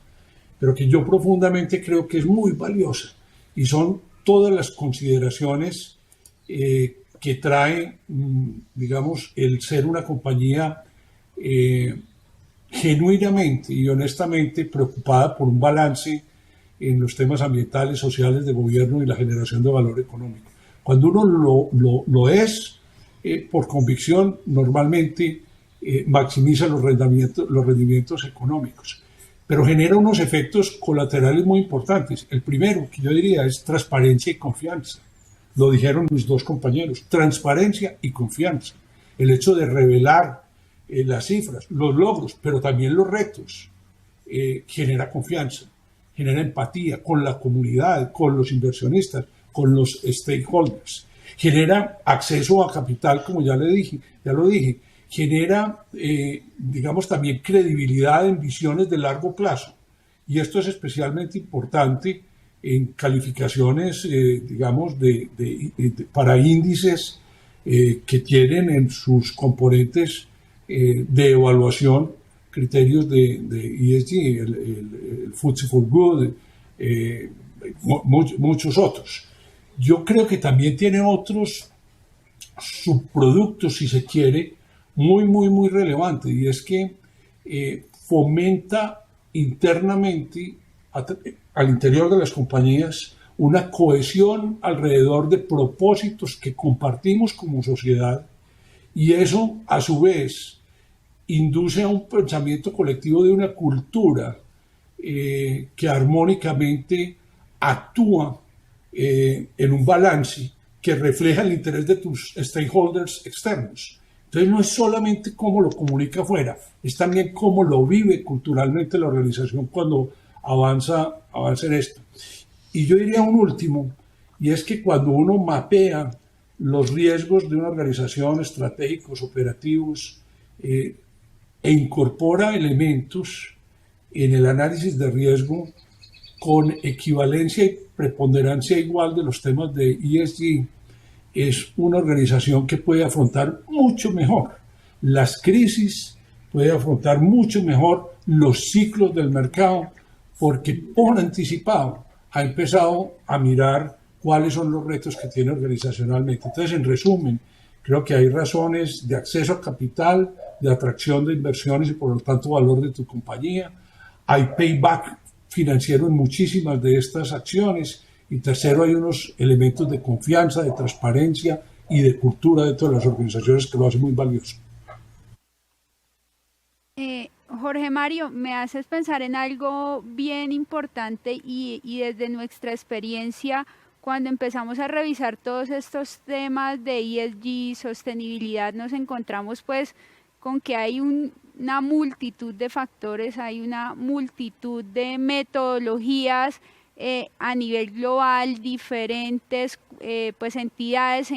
pero que yo profundamente creo que es muy valiosa, y son todas las consideraciones que trae, digamos, el ser una compañía genuinamente y honestamente preocupada por un balance en los temas ambientales, sociales, de gobierno y la generación de valor económico. Cuando uno lo es por convicción, normalmente maximiza los rendimientos económicos, pero genera unos efectos colaterales muy importantes. El primero, que yo diría, es transparencia y confianza. Lo dijeron mis dos compañeros: transparencia y confianza. El hecho de revelar las cifras, los logros, pero también los retos, genera confianza. genera empatía con la comunidad, con los inversionistas, con los stakeholders, genera acceso a capital, como ya lo dije, genera, digamos, también credibilidad en visiones de largo plazo. Y esto es especialmente importante en calificaciones, digamos, para índices que tienen en sus componentes de evaluación criterios de ESG, el FTSE for Good, muchos otros. Yo creo que también tiene otros subproductos, si se quiere, muy relevantes, y es que fomenta internamente al interior de las compañías una cohesión alrededor de propósitos que compartimos como sociedad, y eso a su vez induce a un pensamiento colectivo de una cultura que armónicamente actúa en un balance que refleja el interés de tus stakeholders externos. Entonces no es solamente cómo lo comunica afuera, es también cómo lo vive culturalmente la organización cuando avanza en esto. Y yo diría un último, y es que cuando uno mapea los riesgos de una organización, estratégicos, operativos, e incorpora elementos en el análisis de riesgo con equivalencia y preponderancia igual de los temas de ESG, es una organización que puede afrontar mucho mejor las crisis, puede afrontar mucho mejor los ciclos del mercado, porque por anticipado ha empezado a mirar cuáles son los retos que tiene organizacionalmente. Entonces, en resumen, creo que hay razones de acceso a capital, de atracción de inversiones y por lo tanto valor de tu compañía. Hay payback financiero en muchísimas de estas acciones. Y tercero, hay unos elementos de confianza, de transparencia y de cultura dentro de las organizaciones que lo hacen muy valioso. Jorge Mario, me haces pensar en algo bien importante y desde nuestra experiencia, cuando empezamos a revisar todos estos temas de ESG, sostenibilidad, nos encontramos pues con que hay una multitud de factores, hay una multitud de metodologías a nivel global, diferentes pues entidades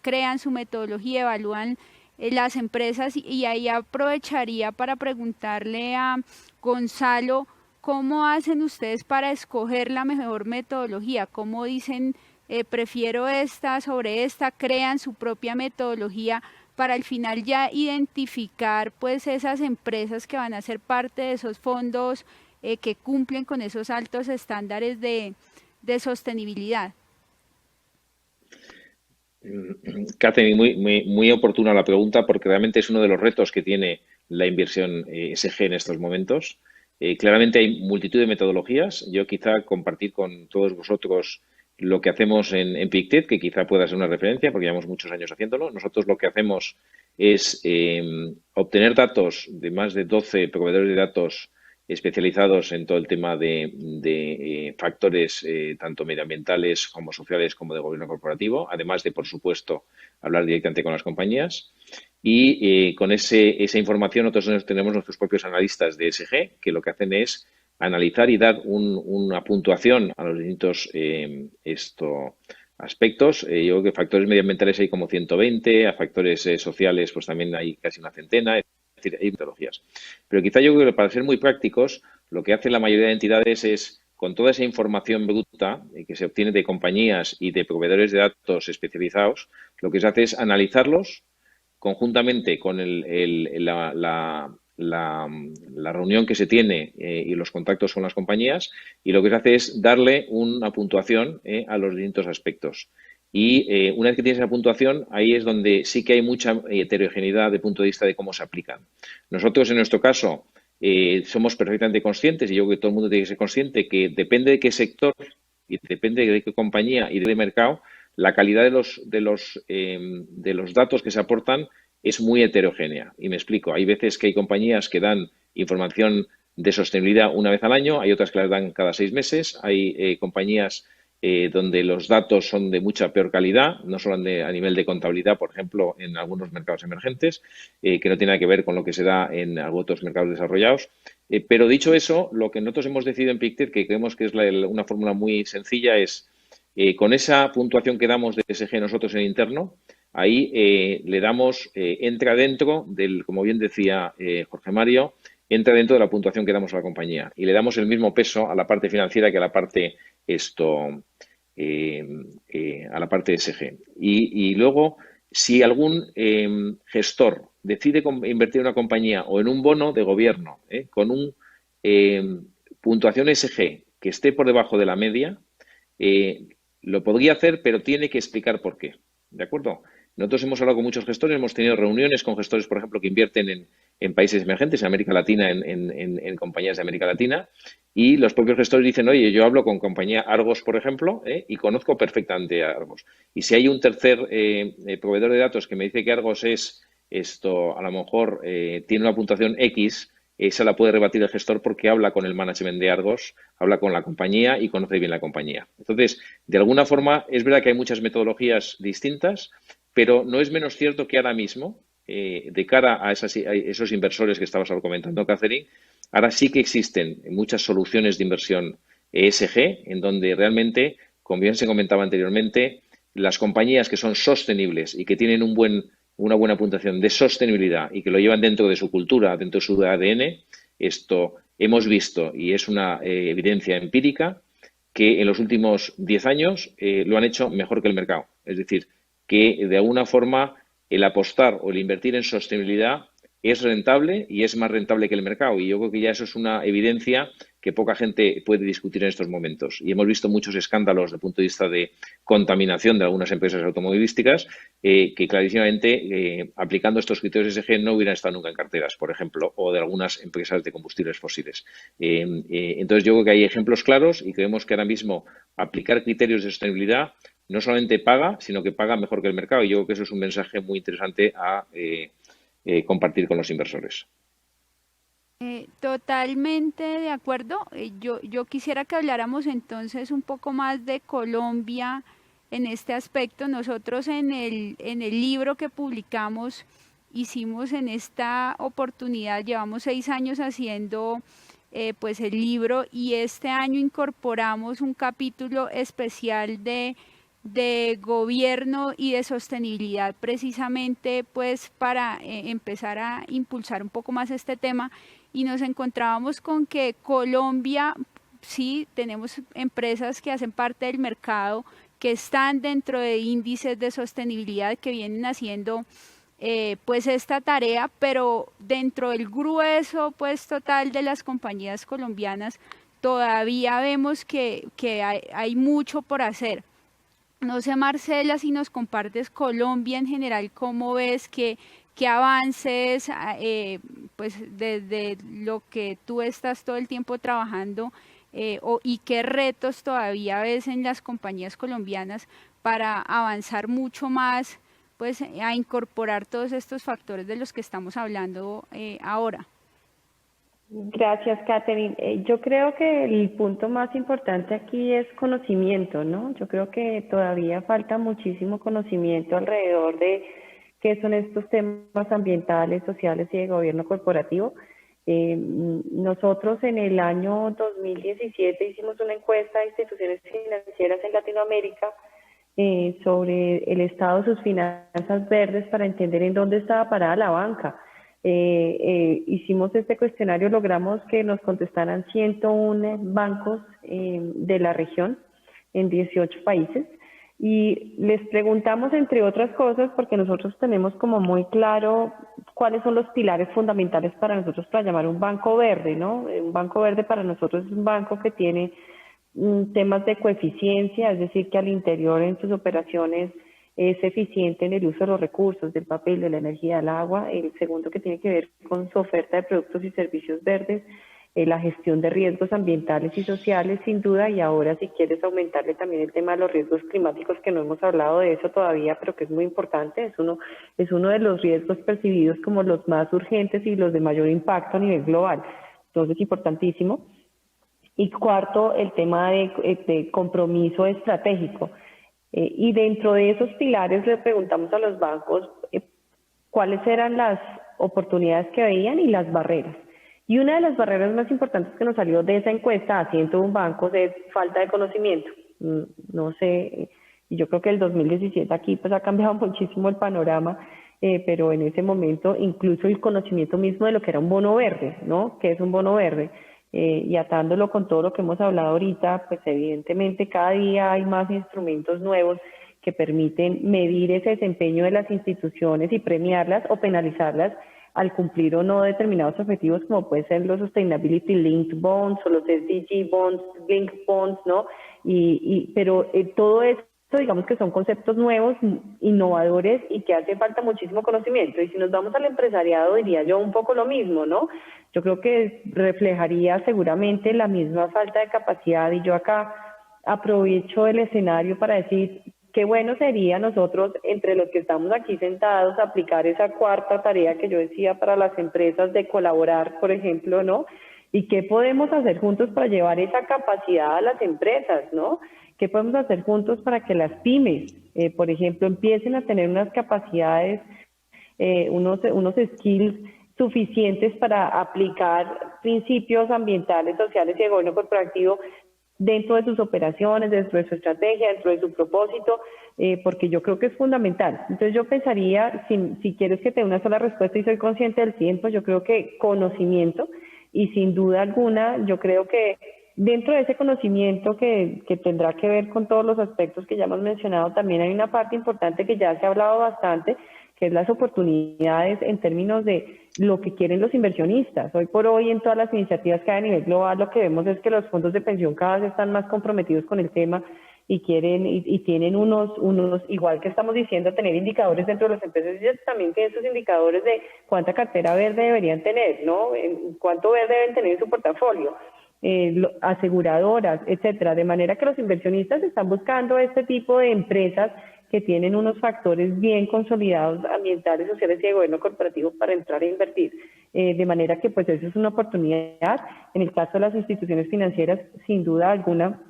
crean su metodología, evalúan las empresas y ahí aprovecharía para preguntarle a Gonzalo, ¿cómo hacen ustedes para escoger la mejor metodología? ¿Cómo dicen, prefiero esta sobre esta? ¿Crean su propia metodología para al final ya identificar pues esas empresas que van a ser parte de esos fondos que cumplen con esos altos estándares de sostenibilidad? Catherine, muy oportuna la pregunta, porque realmente es uno de los retos que tiene la inversión ESG en estos momentos. Claramente hay multitud de metodologías. Yo quizá compartir con todos vosotros lo que hacemos en Pictet, que quizá pueda ser una referencia, porque llevamos muchos años haciéndolo. Nosotros lo que hacemos es obtener datos de más de 12 proveedores de datos especializados en todo el tema de factores tanto medioambientales como sociales como de gobierno corporativo, además de, por supuesto, hablar directamente con las compañías. Y con esa información nosotros tenemos nuestros propios analistas de ESG, que lo que hacen es analizar y dar una puntuación a los distintos aspectos. Yo creo que factores medioambientales hay como 120, a factores sociales pues también hay casi una centena. Es decir, hay metodologías. Pero quizá yo creo que para ser muy prácticos, lo que hace la mayoría de entidades es, con toda esa información bruta que se obtiene de compañías y de proveedores de datos especializados, lo que se hace es analizarlos conjuntamente con la reunión que se tiene y los contactos con las compañías, y lo que se hace es darle una puntuación a los distintos aspectos. Y una vez que tienes esa puntuación, ahí es donde sí que hay mucha heterogeneidad de punto de vista de cómo se aplican. Nosotros, en nuestro caso, somos perfectamente conscientes, y yo creo que todo el mundo tiene que ser consciente, que depende de qué sector y depende de qué compañía y de qué mercado, la calidad de los datos que se aportan es muy heterogénea. Y me explico. Hay veces que hay compañías que dan información de sostenibilidad una vez al año, hay otras que las dan cada 6 meses, hay compañías donde los datos son de mucha peor calidad, no solo a nivel de contabilidad, por ejemplo, en algunos mercados emergentes, que no tiene nada que ver con lo que se da en otros mercados desarrollados. Pero dicho eso, lo que nosotros hemos decidido en Pictet, que creemos que es una fórmula muy sencilla, es con esa puntuación que damos de ESG nosotros en interno, ahí le damos, entra dentro del, como bien decía Jorge Mario, entra dentro de la puntuación que damos a la compañía y le damos el mismo peso a la parte financiera que a la parte a la parte ESG. Y luego, si algún gestor decide invertir en una compañía o en un bono de gobierno con un puntuación ESG que esté por debajo de la media, lo podría hacer, pero tiene que explicar por qué. ¿De acuerdo? Nosotros hemos hablado con muchos gestores, hemos tenido reuniones con gestores, por ejemplo, que invierten en países emergentes, en América Latina, en compañías de América Latina, y los propios gestores dicen, oye, yo hablo con compañía Argos, por ejemplo, y conozco perfectamente a Argos. Y si hay un tercer proveedor de datos que me dice que Argos es a lo mejor tiene una puntuación X, esa la puede rebatir el gestor porque habla con el management de Argos, habla con la compañía y conoce bien la compañía. Entonces, de alguna forma, es verdad que hay muchas metodologías distintas, pero no es menos cierto que ahora mismo, de cara a esos inversores que estabas comentando, Catherine, ahora sí que existen muchas soluciones de inversión ESG, en donde realmente, como bien se comentaba anteriormente, las compañías que son sostenibles y que tienen una buena puntuación de sostenibilidad y que lo llevan dentro de su cultura, dentro de su ADN, esto hemos visto, y es una evidencia empírica, que en los últimos 10 años lo han hecho mejor que el mercado. Es decir, que de alguna forma el apostar o el invertir en sostenibilidad es rentable y es más rentable que el mercado. Y yo creo que ya eso es una evidencia que poca gente puede discutir en estos momentos. Y hemos visto muchos escándalos desde el punto de vista de contaminación de algunas empresas automovilísticas que clarísimamente aplicando estos criterios ESG no hubieran estado nunca en carteras, por ejemplo, o de algunas empresas de combustibles fósiles. Entonces yo creo que hay ejemplos claros y creemos que ahora mismo aplicar criterios de sostenibilidad no solamente paga, sino que paga mejor que el mercado. Y yo creo que eso es un mensaje muy interesante a compartir con los inversores. Totalmente de acuerdo. Yo quisiera que habláramos entonces un poco más de Colombia en este aspecto. Nosotros en el libro que publicamos, hicimos en esta oportunidad, llevamos 6 años haciendo pues el libro, y este año incorporamos un capítulo especial de gobierno y de sostenibilidad, precisamente pues para empezar a impulsar un poco más este tema. Y nos encontrábamos con que Colombia, sí, tenemos empresas que hacen parte del mercado, que están dentro de índices de sostenibilidad, que vienen haciendo pues esta tarea, pero dentro del grueso pues total de las compañías colombianas todavía vemos que hay mucho por hacer. No sé, Marcela, si nos compartes Colombia en general, ¿cómo ves qué avances, pues desde lo que tú estás todo el tiempo trabajando, y qué retos todavía ves en las compañías colombianas para avanzar mucho más, pues a incorporar todos estos factores de los que estamos hablando ahora? Gracias, Catherine. Yo creo que el punto más importante aquí es conocimiento, ¿no? Yo creo que todavía falta muchísimo conocimiento alrededor de qué son estos temas ambientales, sociales y de gobierno corporativo. Nosotros en el año 2017 hicimos una encuesta de instituciones financieras en Latinoamérica sobre el estado de sus finanzas verdes para entender en dónde estaba parada la banca. Hicimos este cuestionario, logramos que nos contestaran 101 bancos de la región en 18 países, y les preguntamos, entre otras cosas, porque nosotros tenemos como muy claro cuáles son los pilares fundamentales para nosotros para llamar un banco verde, ¿no? Un banco verde para nosotros es un banco que tiene temas de coeficiencia, es decir, que al interior en sus operaciones es eficiente en el uso de los recursos, del papel, de la energía, del agua. El segundo, que tiene que ver con su oferta de productos y servicios verdes, la gestión de riesgos ambientales y sociales, sin duda, y ahora si quieres aumentarle también el tema de los riesgos climáticos, que no hemos hablado de eso todavía, pero que es muy importante, es uno de los riesgos percibidos como los más urgentes y los de mayor impacto a nivel global. Entonces, importantísimo. Y cuarto, el tema de compromiso estratégico. Y dentro de esos pilares le preguntamos a los bancos cuáles eran las oportunidades que veían y las barreras. Y una de las barreras más importantes que nos salió de esa encuesta a 101 bancos es falta de conocimiento. No sé, y yo creo que el 2017 aquí pues ha cambiado muchísimo el panorama, pero en ese momento incluso el conocimiento mismo de lo que era un bono verde, ¿no? ¿Qué es un bono verde? Y atándolo con todo lo que hemos hablado ahorita, pues evidentemente cada día hay más instrumentos nuevos que permiten medir ese desempeño de las instituciones y premiarlas o penalizarlas al cumplir o no determinados objetivos, como pueden ser los Sustainability Linked Bonds o los SDG Bonds, Linked Bonds, ¿no? Pero todo esto, digamos que son conceptos nuevos, innovadores y que hace falta muchísimo conocimiento. Y si nos vamos al empresariado, diría yo un poco lo mismo, ¿no? Yo creo que reflejaría seguramente la misma falta de capacidad, y yo acá aprovecho el escenario para decir qué bueno sería nosotros, entre los que estamos aquí sentados, aplicar esa cuarta tarea que yo decía para las empresas de colaborar, por ejemplo, ¿no? ¿Y qué podemos hacer juntos para llevar esa capacidad a las empresas, ¿no? ¿Qué podemos hacer juntos para que las pymes, por ejemplo, empiecen a tener unas capacidades, unos skills suficientes para aplicar principios ambientales, sociales y de gobierno corporativo dentro de sus operaciones, dentro de su estrategia, dentro de su propósito, porque yo creo que es fundamental. Entonces yo pensaría, si quieres que te dé una sola respuesta y soy consciente del tiempo, yo creo que conocimiento, y sin duda alguna yo creo que dentro de ese conocimiento que tendrá que ver con todos los aspectos que ya hemos mencionado, también hay una parte importante que ya se ha hablado bastante, que es las oportunidades en términos de lo que quieren los inversionistas. Hoy por hoy, en todas las iniciativas que hay a nivel global, lo que vemos es que los fondos de pensión cada vez están más comprometidos con el tema y quieren y tienen unos, igual que estamos diciendo, tener indicadores dentro de las empresas, ellos también tienen esos indicadores de cuánta cartera verde deberían tener, ¿no? Cuánto verde deben tener en su portafolio. Aseguradoras, etcétera, de manera que los inversionistas están buscando este tipo de empresas que tienen unos factores bien consolidados ambientales, sociales y de gobierno corporativo para entrar a invertir. De manera que pues eso es una oportunidad. En el caso de las instituciones financieras, sin duda alguna,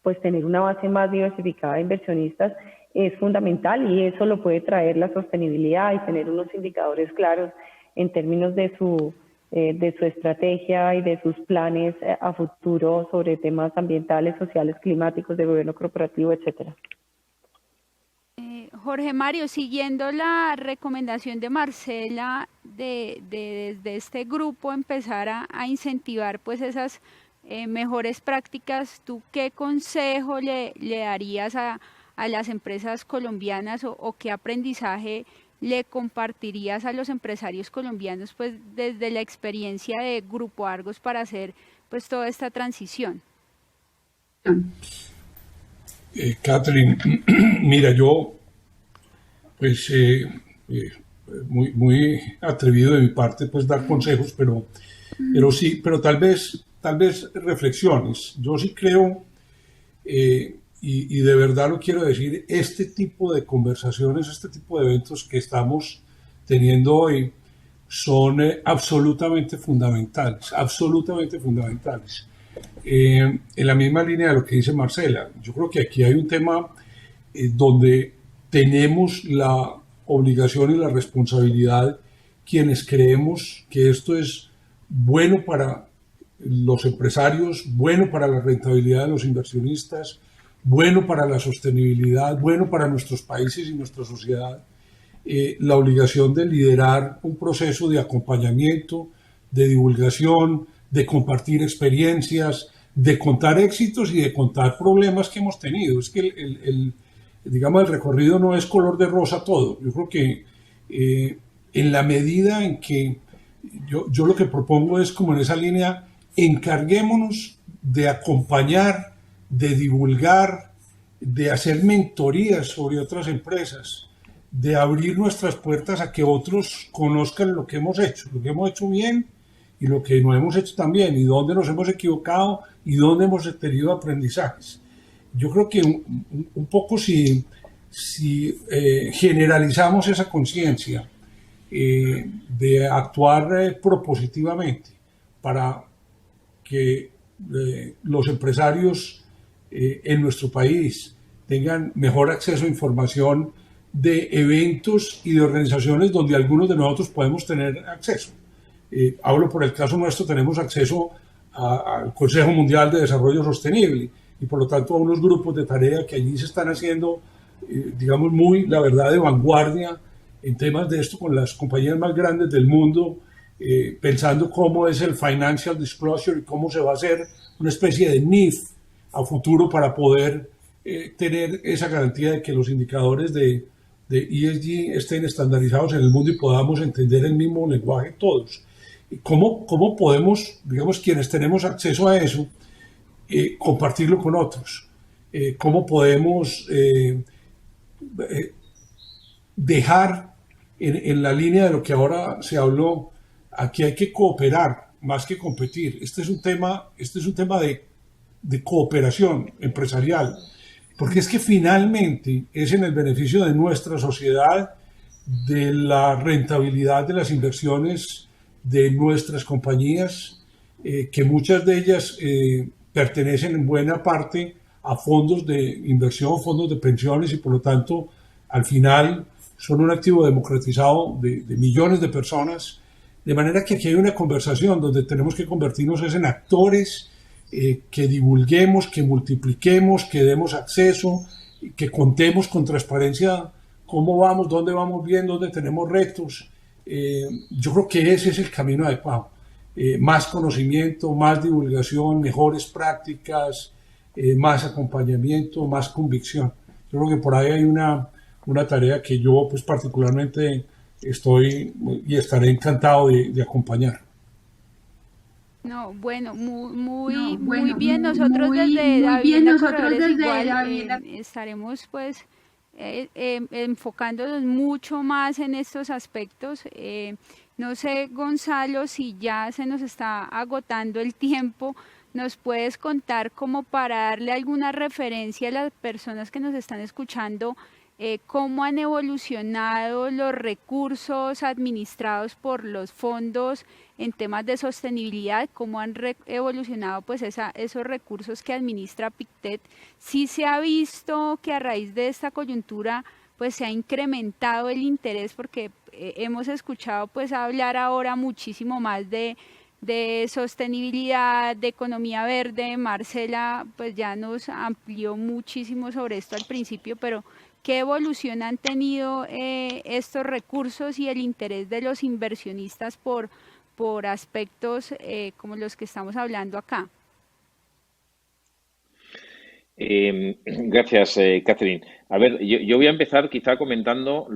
pues tener una base más diversificada de inversionistas es fundamental, y eso lo puede traer la sostenibilidad y tener unos indicadores claros en términos de su estrategia y de sus planes a futuro sobre temas ambientales, sociales, climáticos, de gobierno corporativo, etcétera. Jorge Mario, siguiendo la recomendación de Marcela desde este grupo empezar a incentivar pues esas mejores prácticas, ¿tú qué consejo le darías a las empresas colombianas o qué aprendizaje le compartirías a los empresarios colombianos pues desde la experiencia de Grupo Argos para hacer pues toda esta transición? Catherine, mira, yo pues muy atrevido de mi parte pues dar consejos, pero tal vez reflexiones. Yo sí creo, y de verdad lo quiero decir, este tipo de conversaciones, este tipo de eventos que estamos teniendo hoy son absolutamente fundamentales, en la misma línea de lo que dice Marcela. Yo creo que aquí hay un tema donde tenemos la obligación y la responsabilidad, quienes creemos que esto es bueno para los empresarios, bueno para la rentabilidad de los inversionistas, bueno para la sostenibilidad, bueno para nuestros países y nuestra sociedad, la obligación de liderar un proceso de acompañamiento, de divulgación, de compartir experiencias, de contar éxitos y de contar problemas que hemos tenido. Es que digamos, el recorrido no es color de rosa todo. Yo creo que en la medida en que yo lo que propongo es, como en esa línea, encarguémonos de acompañar, de divulgar, de hacer mentorías sobre otras empresas, de abrir nuestras puertas a que otros conozcan lo que hemos hecho bien y lo que no hemos hecho tan bien, y dónde nos hemos equivocado y dónde hemos tenido aprendizajes. Yo creo que un poco si generalizamos esa conciencia de actuar propositivamente para que los empresarios en nuestro país tengan mejor acceso a información de eventos y de organizaciones donde algunos de nosotros podemos tener acceso. Hablo por el caso nuestro, tenemos acceso al Consejo Mundial de Desarrollo Sostenible y por lo tanto a unos grupos de tarea que allí se están haciendo, digamos, muy, la verdad, de vanguardia en temas de esto con las compañías más grandes del mundo, pensando cómo es el Financial Disclosure y cómo se va a hacer una especie de NIF a futuro para poder tener esa garantía de que los indicadores de ESG estén estandarizados en el mundo y podamos entender el mismo lenguaje todos. ¿Cómo podemos, digamos, quienes tenemos acceso a eso, compartirlo con otros? ¿Cómo podemos dejar en la línea de lo que ahora se habló? Aquí hay que cooperar más que competir. Este es un tema de cooperación empresarial, porque es que finalmente es en el beneficio de nuestra sociedad, de la rentabilidad de las inversiones de nuestras compañías, que muchas de ellas pertenecen en buena parte a fondos de inversión, fondos de pensiones y por lo tanto al final son un activo democratizado de millones de personas, de manera que aquí hay una conversación donde tenemos que convertirnos en actores, que divulguemos, que multipliquemos, que demos acceso, que contemos con transparencia cómo vamos, dónde vamos bien, dónde tenemos retos. Yo creo que ese es el camino adecuado. Más conocimiento, más divulgación, mejores prácticas, más acompañamiento, más convicción. Yo creo que por ahí hay una tarea que yo pues particularmente estoy y estaré encantado de acompañar. No, bueno, muy bien. Nosotros desde Davivienda estaremos pues enfocándonos mucho más en estos aspectos. No sé, Gonzalo, si ya se nos está agotando el tiempo, ¿nos puedes contar como para darle alguna referencia a las personas que nos están escuchando, cómo han evolucionado los recursos administrados por los fondos en temas de sostenibilidad, cómo han evolucionado pues esos recursos que administra Pictet? Sí se ha visto que a raíz de esta coyuntura pues se ha incrementado el interés, porque hemos escuchado pues hablar ahora muchísimo más de sostenibilidad, de economía verde. Marcela pues ya nos amplió muchísimo sobre esto al principio, pero ¿qué evolución han tenido estos recursos y el interés de los inversionistas por aspectos como los que estamos hablando acá? Gracias, Catherine. A ver, yo voy a empezar quizá comentando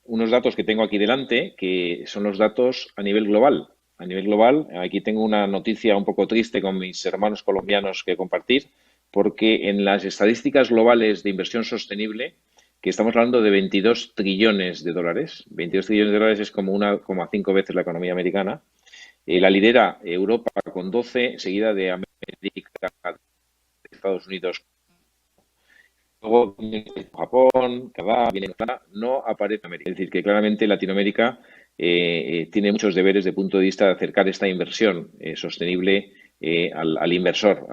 unos datos que tengo aquí delante, que son los datos a nivel global. A nivel global, aquí tengo una noticia un poco triste con mis hermanos colombianos que compartir, porque en las estadísticas globales de inversión sostenible, que estamos hablando de 22 trillones de dólares, 22 trillones de dólares es como 1,5 veces la economía americana, la lidera Europa con 12, seguida de América, Estados Unidos, luego Japón, Canadá, no aparece América. Es decir, que claramente Latinoamérica tiene muchos deberes desde el punto de vista de acercar esta inversión sostenible al inversor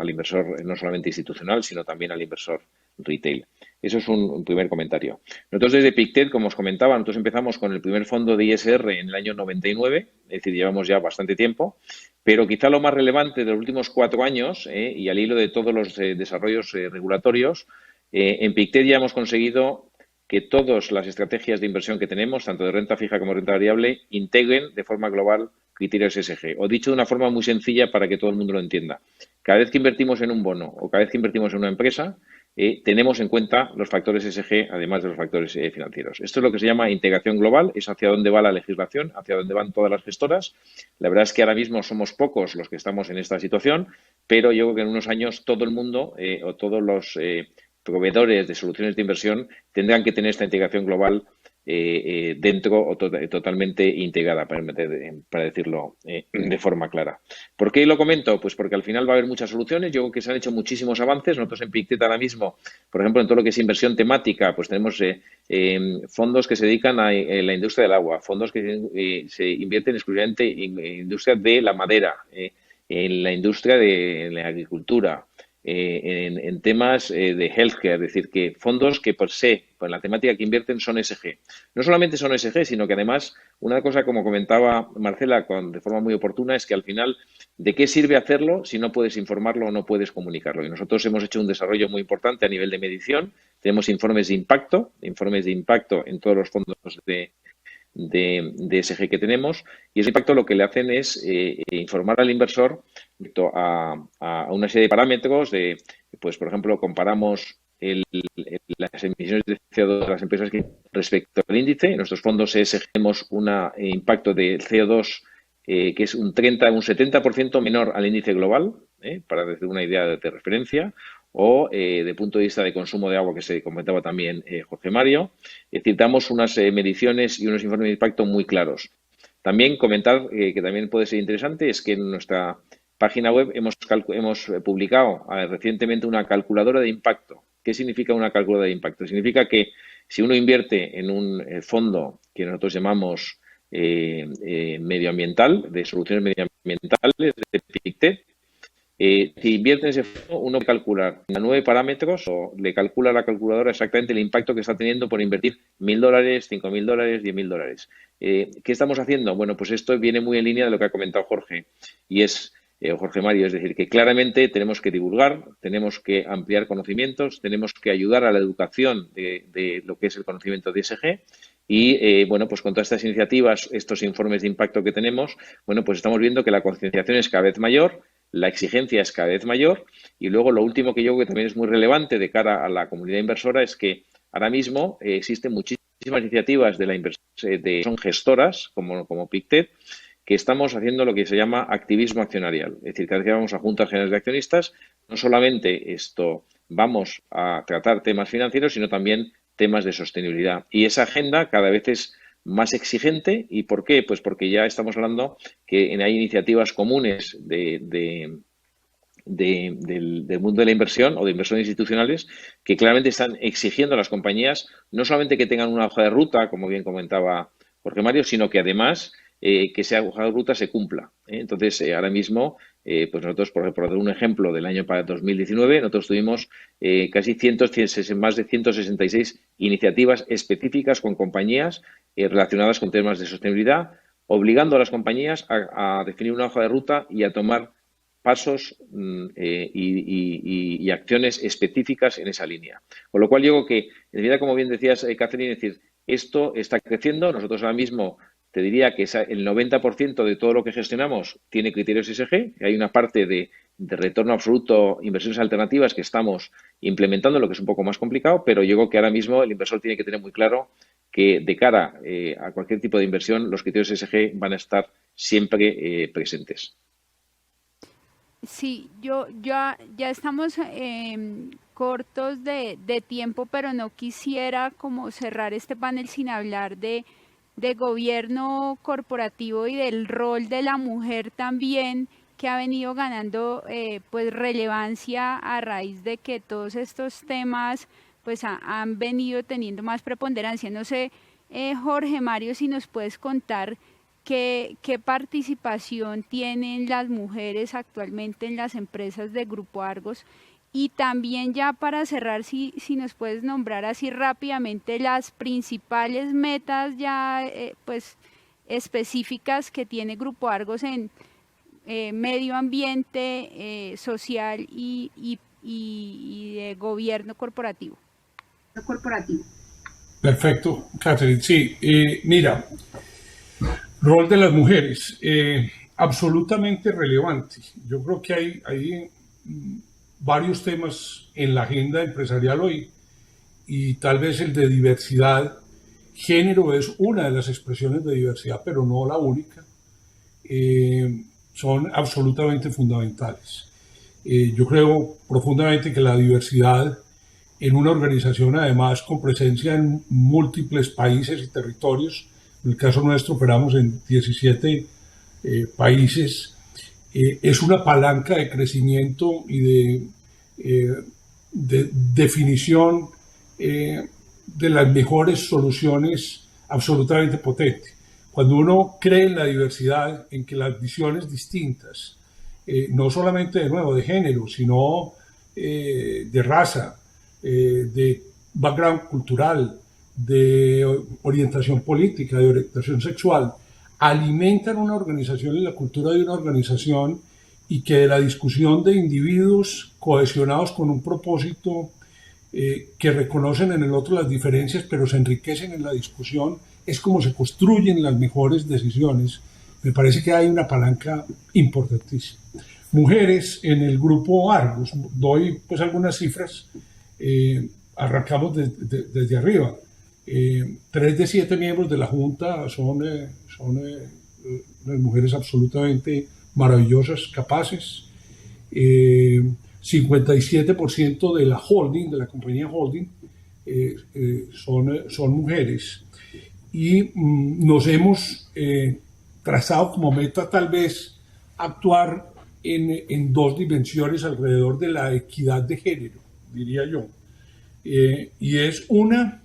no solamente institucional, sino también al inversor retail. Eso es un primer comentario. Nosotros desde Pictet, como os comentaba, nosotros empezamos con el primer fondo de ISR en el año 99, es decir, llevamos ya bastante tiempo, pero quizá lo más relevante de los últimos 4 años, y al hilo de todos los desarrollos regulatorios, en Pictet ya hemos conseguido que todas las estrategias de inversión que tenemos, tanto de renta fija como de renta variable, integren de forma global criterios ESG. O dicho de una forma muy sencilla para que todo el mundo lo entienda. Cada vez que invertimos en un bono o cada vez que invertimos en una empresa, tenemos en cuenta los factores ESG, además de los factores financieros. Esto es lo que se llama integración global, es hacia dónde va la legislación, hacia dónde van todas las gestoras. La verdad es que ahora mismo somos pocos los que estamos en esta situación, pero yo creo que en unos años todo el mundo o todos los proveedores de soluciones de inversión tendrán que tener esta integración global dentro o totalmente integrada, para decirlo de forma clara. ¿Por qué lo comento? Pues porque al final va a haber muchas soluciones. Yo creo que se han hecho muchísimos avances. Nosotros en Pictet ahora mismo, por ejemplo, en todo lo que es inversión temática, pues tenemos fondos que se dedican a la industria del agua, fondos que se invierten exclusivamente en industria de la madera, en la industria de la agricultura, en temas de healthcare, es decir, que fondos que por sí, por la temática que invierten, son ESG. No solamente son ESG, sino que además, una cosa, como comentaba Marcela de forma muy oportuna, es que al final, ¿de qué sirve hacerlo si no puedes informarlo o no puedes comunicarlo? Y nosotros hemos hecho un desarrollo muy importante a nivel de medición. Tenemos informes de impacto en todos los fondos de ESG que tenemos, y ese impacto lo que le hacen es informar al inversor respecto a una serie de parámetros pues por ejemplo, comparamos las emisiones de CO2 de las empresas respecto al índice. En nuestros fondos ESG tenemos un impacto de CO2 que es un 70% menor al índice global, para decir una idea de referencia, o de punto de vista de consumo de agua, que se comentaba también Jorge Mario. Es decir, damos unas mediciones y unos informes de impacto muy claros. También comentar, que también puede ser interesante, es que en nuestra página web hemos publicado recientemente una calculadora de impacto. ¿Qué significa una calculadora de impacto? Significa que si uno invierte en un fondo que nosotros llamamos medioambiental, de soluciones medioambientales, de PICTED, si invierte en ese fondo, uno puede calcular a 9 parámetros, o le calcula a la calculadora exactamente el impacto que está teniendo por invertir $1.000, $5.000, $10.000. ¿Qué estamos haciendo? Bueno, pues esto viene muy en línea de lo que ha comentado Jorge, y es Jorge Mario, es decir, que claramente tenemos que divulgar, tenemos que ampliar conocimientos, tenemos que ayudar a la educación de lo que es el conocimiento de ESG. Y, bueno, pues con todas estas iniciativas, estos informes de impacto que tenemos, bueno, pues estamos viendo que la concienciación es cada vez mayor, la exigencia es cada vez mayor, y luego lo último que yo creo que también es muy relevante de cara a la comunidad inversora es que ahora mismo existen muchísimas iniciativas son gestoras, como PICTED, que estamos haciendo lo que se llama activismo accionarial. Es decir, cada vez que vamos a juntas generales de accionistas, no solamente vamos a tratar temas financieros, sino también temas de sostenibilidad. Y esa agenda cada vez es más exigente. ¿Y por qué? Pues porque ya estamos hablando que hay iniciativas comunes del mundo de la inversión o de inversiones institucionales que claramente están exigiendo a las compañías no solamente que tengan una hoja de ruta, como bien comentaba Jorge Mario, sino que además que esa hoja de ruta se cumpla. Entonces, ahora mismo, pues nosotros, por dar un ejemplo del año para 2019, nosotros tuvimos más de 166 iniciativas específicas con compañías relacionadas con temas de sostenibilidad, obligando a las compañías a definir una hoja de ruta y a tomar pasos y acciones específicas en esa línea. Con lo cual, yo creo que, en realidad, como bien decías, Catherine, es decir, esto está creciendo. Nosotros ahora mismo te diría que el 90% de todo lo que gestionamos tiene criterios ESG. Hay una parte de retorno absoluto, inversiones alternativas que estamos implementando, lo que es un poco más complicado, pero yo creo que ahora mismo el inversor tiene que tener muy claro que de cara a cualquier tipo de inversión, los criterios ESG van a estar siempre presentes. Sí, ya estamos cortos de tiempo, pero no quisiera como cerrar este panel sin hablar de gobierno corporativo y del rol de la mujer también, que ha venido ganando pues relevancia a raíz de que todos estos temas pues han venido teniendo más preponderancia. No sé, Jorge Mario, si nos puedes contar qué participación tienen las mujeres actualmente en las empresas de Grupo Argos. Y también, ya para cerrar, si nos puedes nombrar así rápidamente las principales metas ya pues específicas que tiene Grupo Argos en medio ambiente, social y de gobierno corporativo. Perfecto, Catherine. Sí, mira, rol de las mujeres, absolutamente relevante. Yo creo que hay varios temas en la agenda empresarial hoy, y tal vez el de diversidad. Género es una de las expresiones de diversidad, pero no la única. Son absolutamente fundamentales. Yo creo profundamente que la diversidad en una organización, además con presencia en múltiples países y territorios, en el caso nuestro operamos en 17 países, es una palanca de crecimiento y de definición de las mejores soluciones absolutamente potente. Cuando uno cree en la diversidad, en que las visiones distintas, no solamente de nuevo de género, sino de raza, de background cultural, de orientación política, de orientación sexual, alimentan una organización y la cultura de una organización, y que de la discusión de individuos cohesionados con un propósito, que reconocen en el otro las diferencias pero se enriquecen en la discusión, es como se construyen las mejores decisiones. Me parece que hay una palanca importantísima. Mujeres en el grupo Argos, doy pues algunas cifras, arrancamos desde arriba. 3 de 7 miembros de la Junta son mujeres absolutamente maravillosas, capaces. 57% de la holding, de la compañía holding, son mujeres. Y nos hemos trazado como meta tal vez actuar en 2 dimensiones alrededor de la equidad de género, diría yo. Y es una,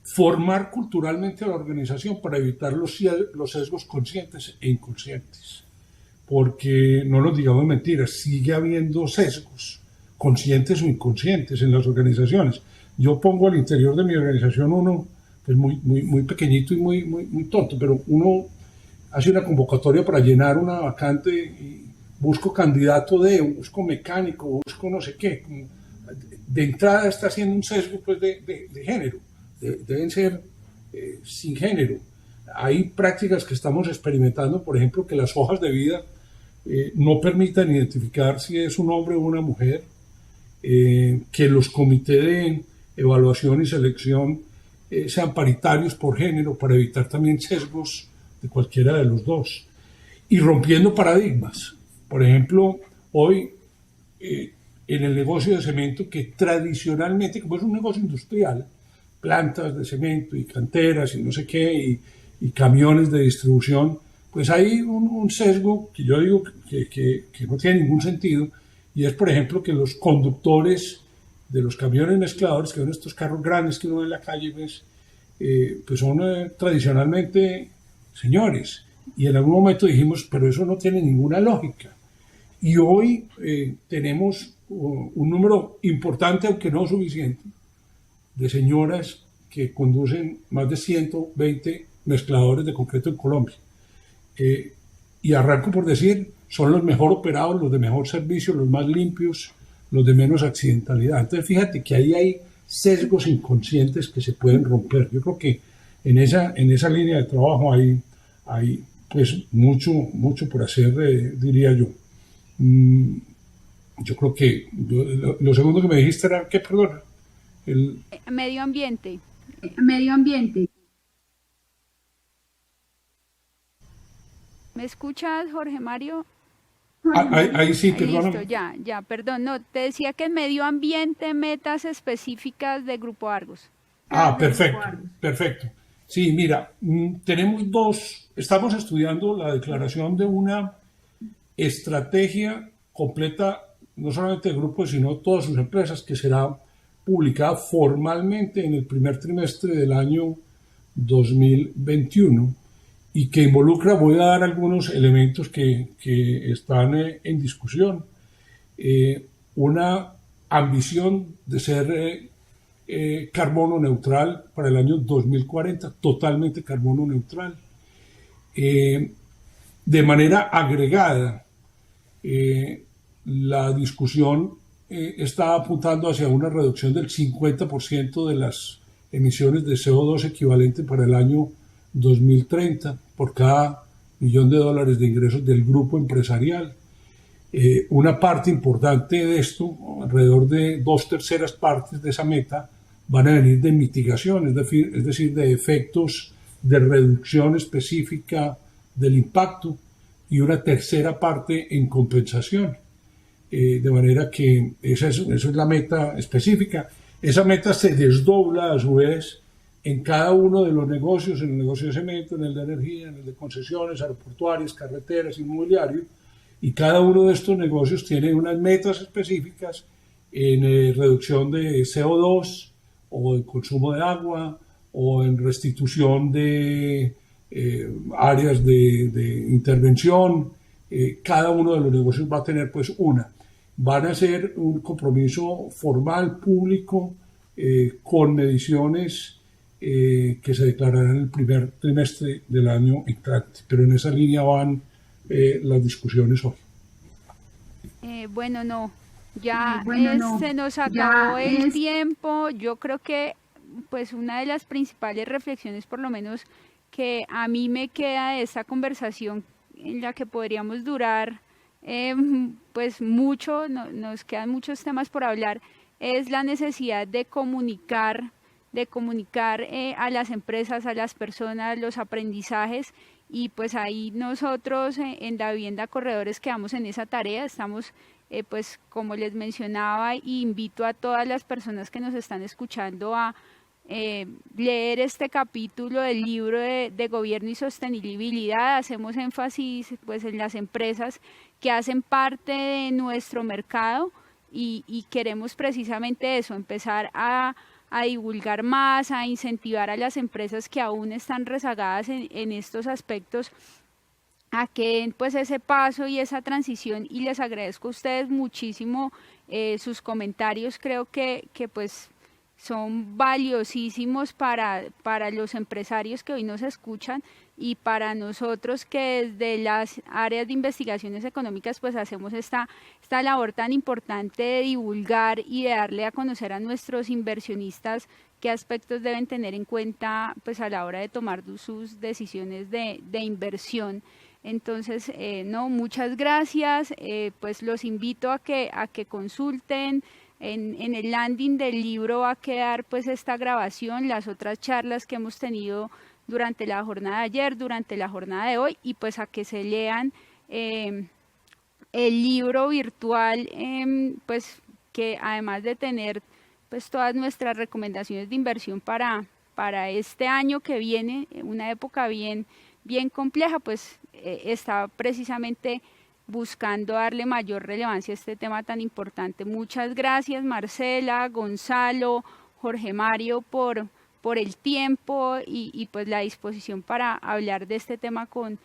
formar culturalmente a la organización para evitar los sesgos conscientes e inconscientes. Porque, no nos digamos mentiras, sigue habiendo sesgos, conscientes o inconscientes, en las organizaciones. Yo pongo al interior de mi organización uno, pues muy pequeñito y muy tonto, pero uno hace una convocatoria para llenar una vacante y busco candidato busco mecánico, busco no sé qué. De entrada está haciendo un sesgo pues, de género. Deben ser sin género. Hay prácticas que estamos experimentando, por ejemplo, que las hojas de vida no permitan identificar si es un hombre o una mujer, que los comités de evaluación y selección sean paritarios por género para evitar también sesgos de cualquiera de los dos. Y rompiendo paradigmas. Por ejemplo, hoy en el negocio de cemento, que tradicionalmente, como es un negocio industrial, plantas de cemento y canteras y no sé qué, y camiones de distribución, pues hay un sesgo que yo digo que no tiene ningún sentido, y es, por ejemplo, que los conductores de los camiones mezcladores, que son estos carros grandes que uno ve en la calle, pues son tradicionalmente señores. Y en algún momento dijimos, pero eso no tiene ninguna lógica. Y hoy tenemos un número importante, aunque no suficiente, de señoras que conducen más de 120 mezcladores de concreto en Colombia. Y arranco por decir, son los mejor operados, los de mejor servicio, los más limpios, los de menos accidentalidad. Entonces fíjate que ahí hay sesgos inconscientes que se pueden romper. Yo creo que en esa línea de trabajo hay pues mucho por hacer, diría yo. Yo creo que lo segundo que me dijiste era, ¿qué, perdona? Medio ambiente. ¿Me escuchas, Jorge Mario? Ahí sí, perdón. Listo, ya, perdón. No, te decía que en medio ambiente, metas específicas de Grupo Argos. Perfecto. Sí, mira, estamos estudiando la declaración de una estrategia completa, no solamente del grupo, sino de todas sus empresas, que será publicada formalmente en el primer trimestre del año 2021 y que involucra, voy a dar algunos elementos que están en discusión, una ambición de ser carbono neutral para el año 2040, totalmente carbono neutral. De manera agregada, la discusión está apuntando hacia una reducción del 50% de las emisiones de CO2 equivalente para el año 2030 por cada $1.000.000 de ingresos del grupo empresarial. Una parte importante de esto, alrededor de 2/3 partes de esa meta, van a venir de mitigación, es decir, de efectos de reducción específica del impacto, y una tercera parte en compensación. De manera que esa es la meta específica. Esa meta se desdobla a su vez en cada uno de los negocios, en el negocio de cemento, en el de energía, en el de concesiones aeroportuarias, carreteras, inmobiliario, y cada uno de estos negocios tiene unas metas específicas en reducción de CO2 o en consumo de agua o en restitución de áreas de intervención. Cada uno de los negocios va a tener pues una. van a ser un compromiso formal, público, con mediciones que se declararán en el primer trimestre del año entrante. Pero en esa línea van las discusiones hoy. Bueno, no, ya se nos acabó el tiempo. Yo creo que pues una de las principales reflexiones, por lo menos que a mí me queda de esta conversación, en la que podríamos durar pues mucho, nos quedan muchos temas por hablar, es la necesidad de comunicar a las empresas, a las personas, los aprendizajes. Y pues ahí nosotros en Davivienda Corredores quedamos en esa tarea. Estamos, pues como les mencionaba, y invito a todas las personas que nos están escuchando a leer este capítulo del libro de Gobierno y Sostenibilidad. Hacemos énfasis pues en las empresas que hacen parte de nuestro mercado y queremos precisamente eso, empezar a divulgar más, a incentivar a las empresas que aún están rezagadas en estos aspectos a que den pues ese paso y esa transición. Y les agradezco a ustedes muchísimo sus comentarios. Creo que pues son valiosísimos para los empresarios que hoy nos escuchan y para nosotros que desde las áreas de investigaciones económicas pues hacemos esta labor tan importante de divulgar y de darle a conocer a nuestros inversionistas qué aspectos deben tener en cuenta pues a la hora de tomar sus decisiones de inversión. Entonces, no, muchas gracias, pues los invito a que consulten. En el landing del libro va a quedar pues esta grabación, las otras charlas que hemos tenido durante la jornada de ayer, durante la jornada de hoy, y pues a que se lean el libro virtual, pues que además de tener pues todas nuestras recomendaciones de inversión para este año que viene, una época bien compleja, pues está precisamente buscando darle mayor relevancia a este tema tan importante. Muchas gracias, Marcela, Gonzalo, Jorge Mario, por el tiempo y pues la disposición para hablar de este tema con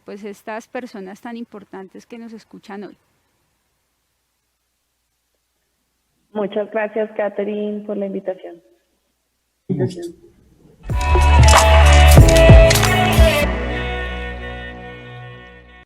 pues estas personas tan importantes que nos escuchan hoy. Muchas gracias, Catherine, por la invitación.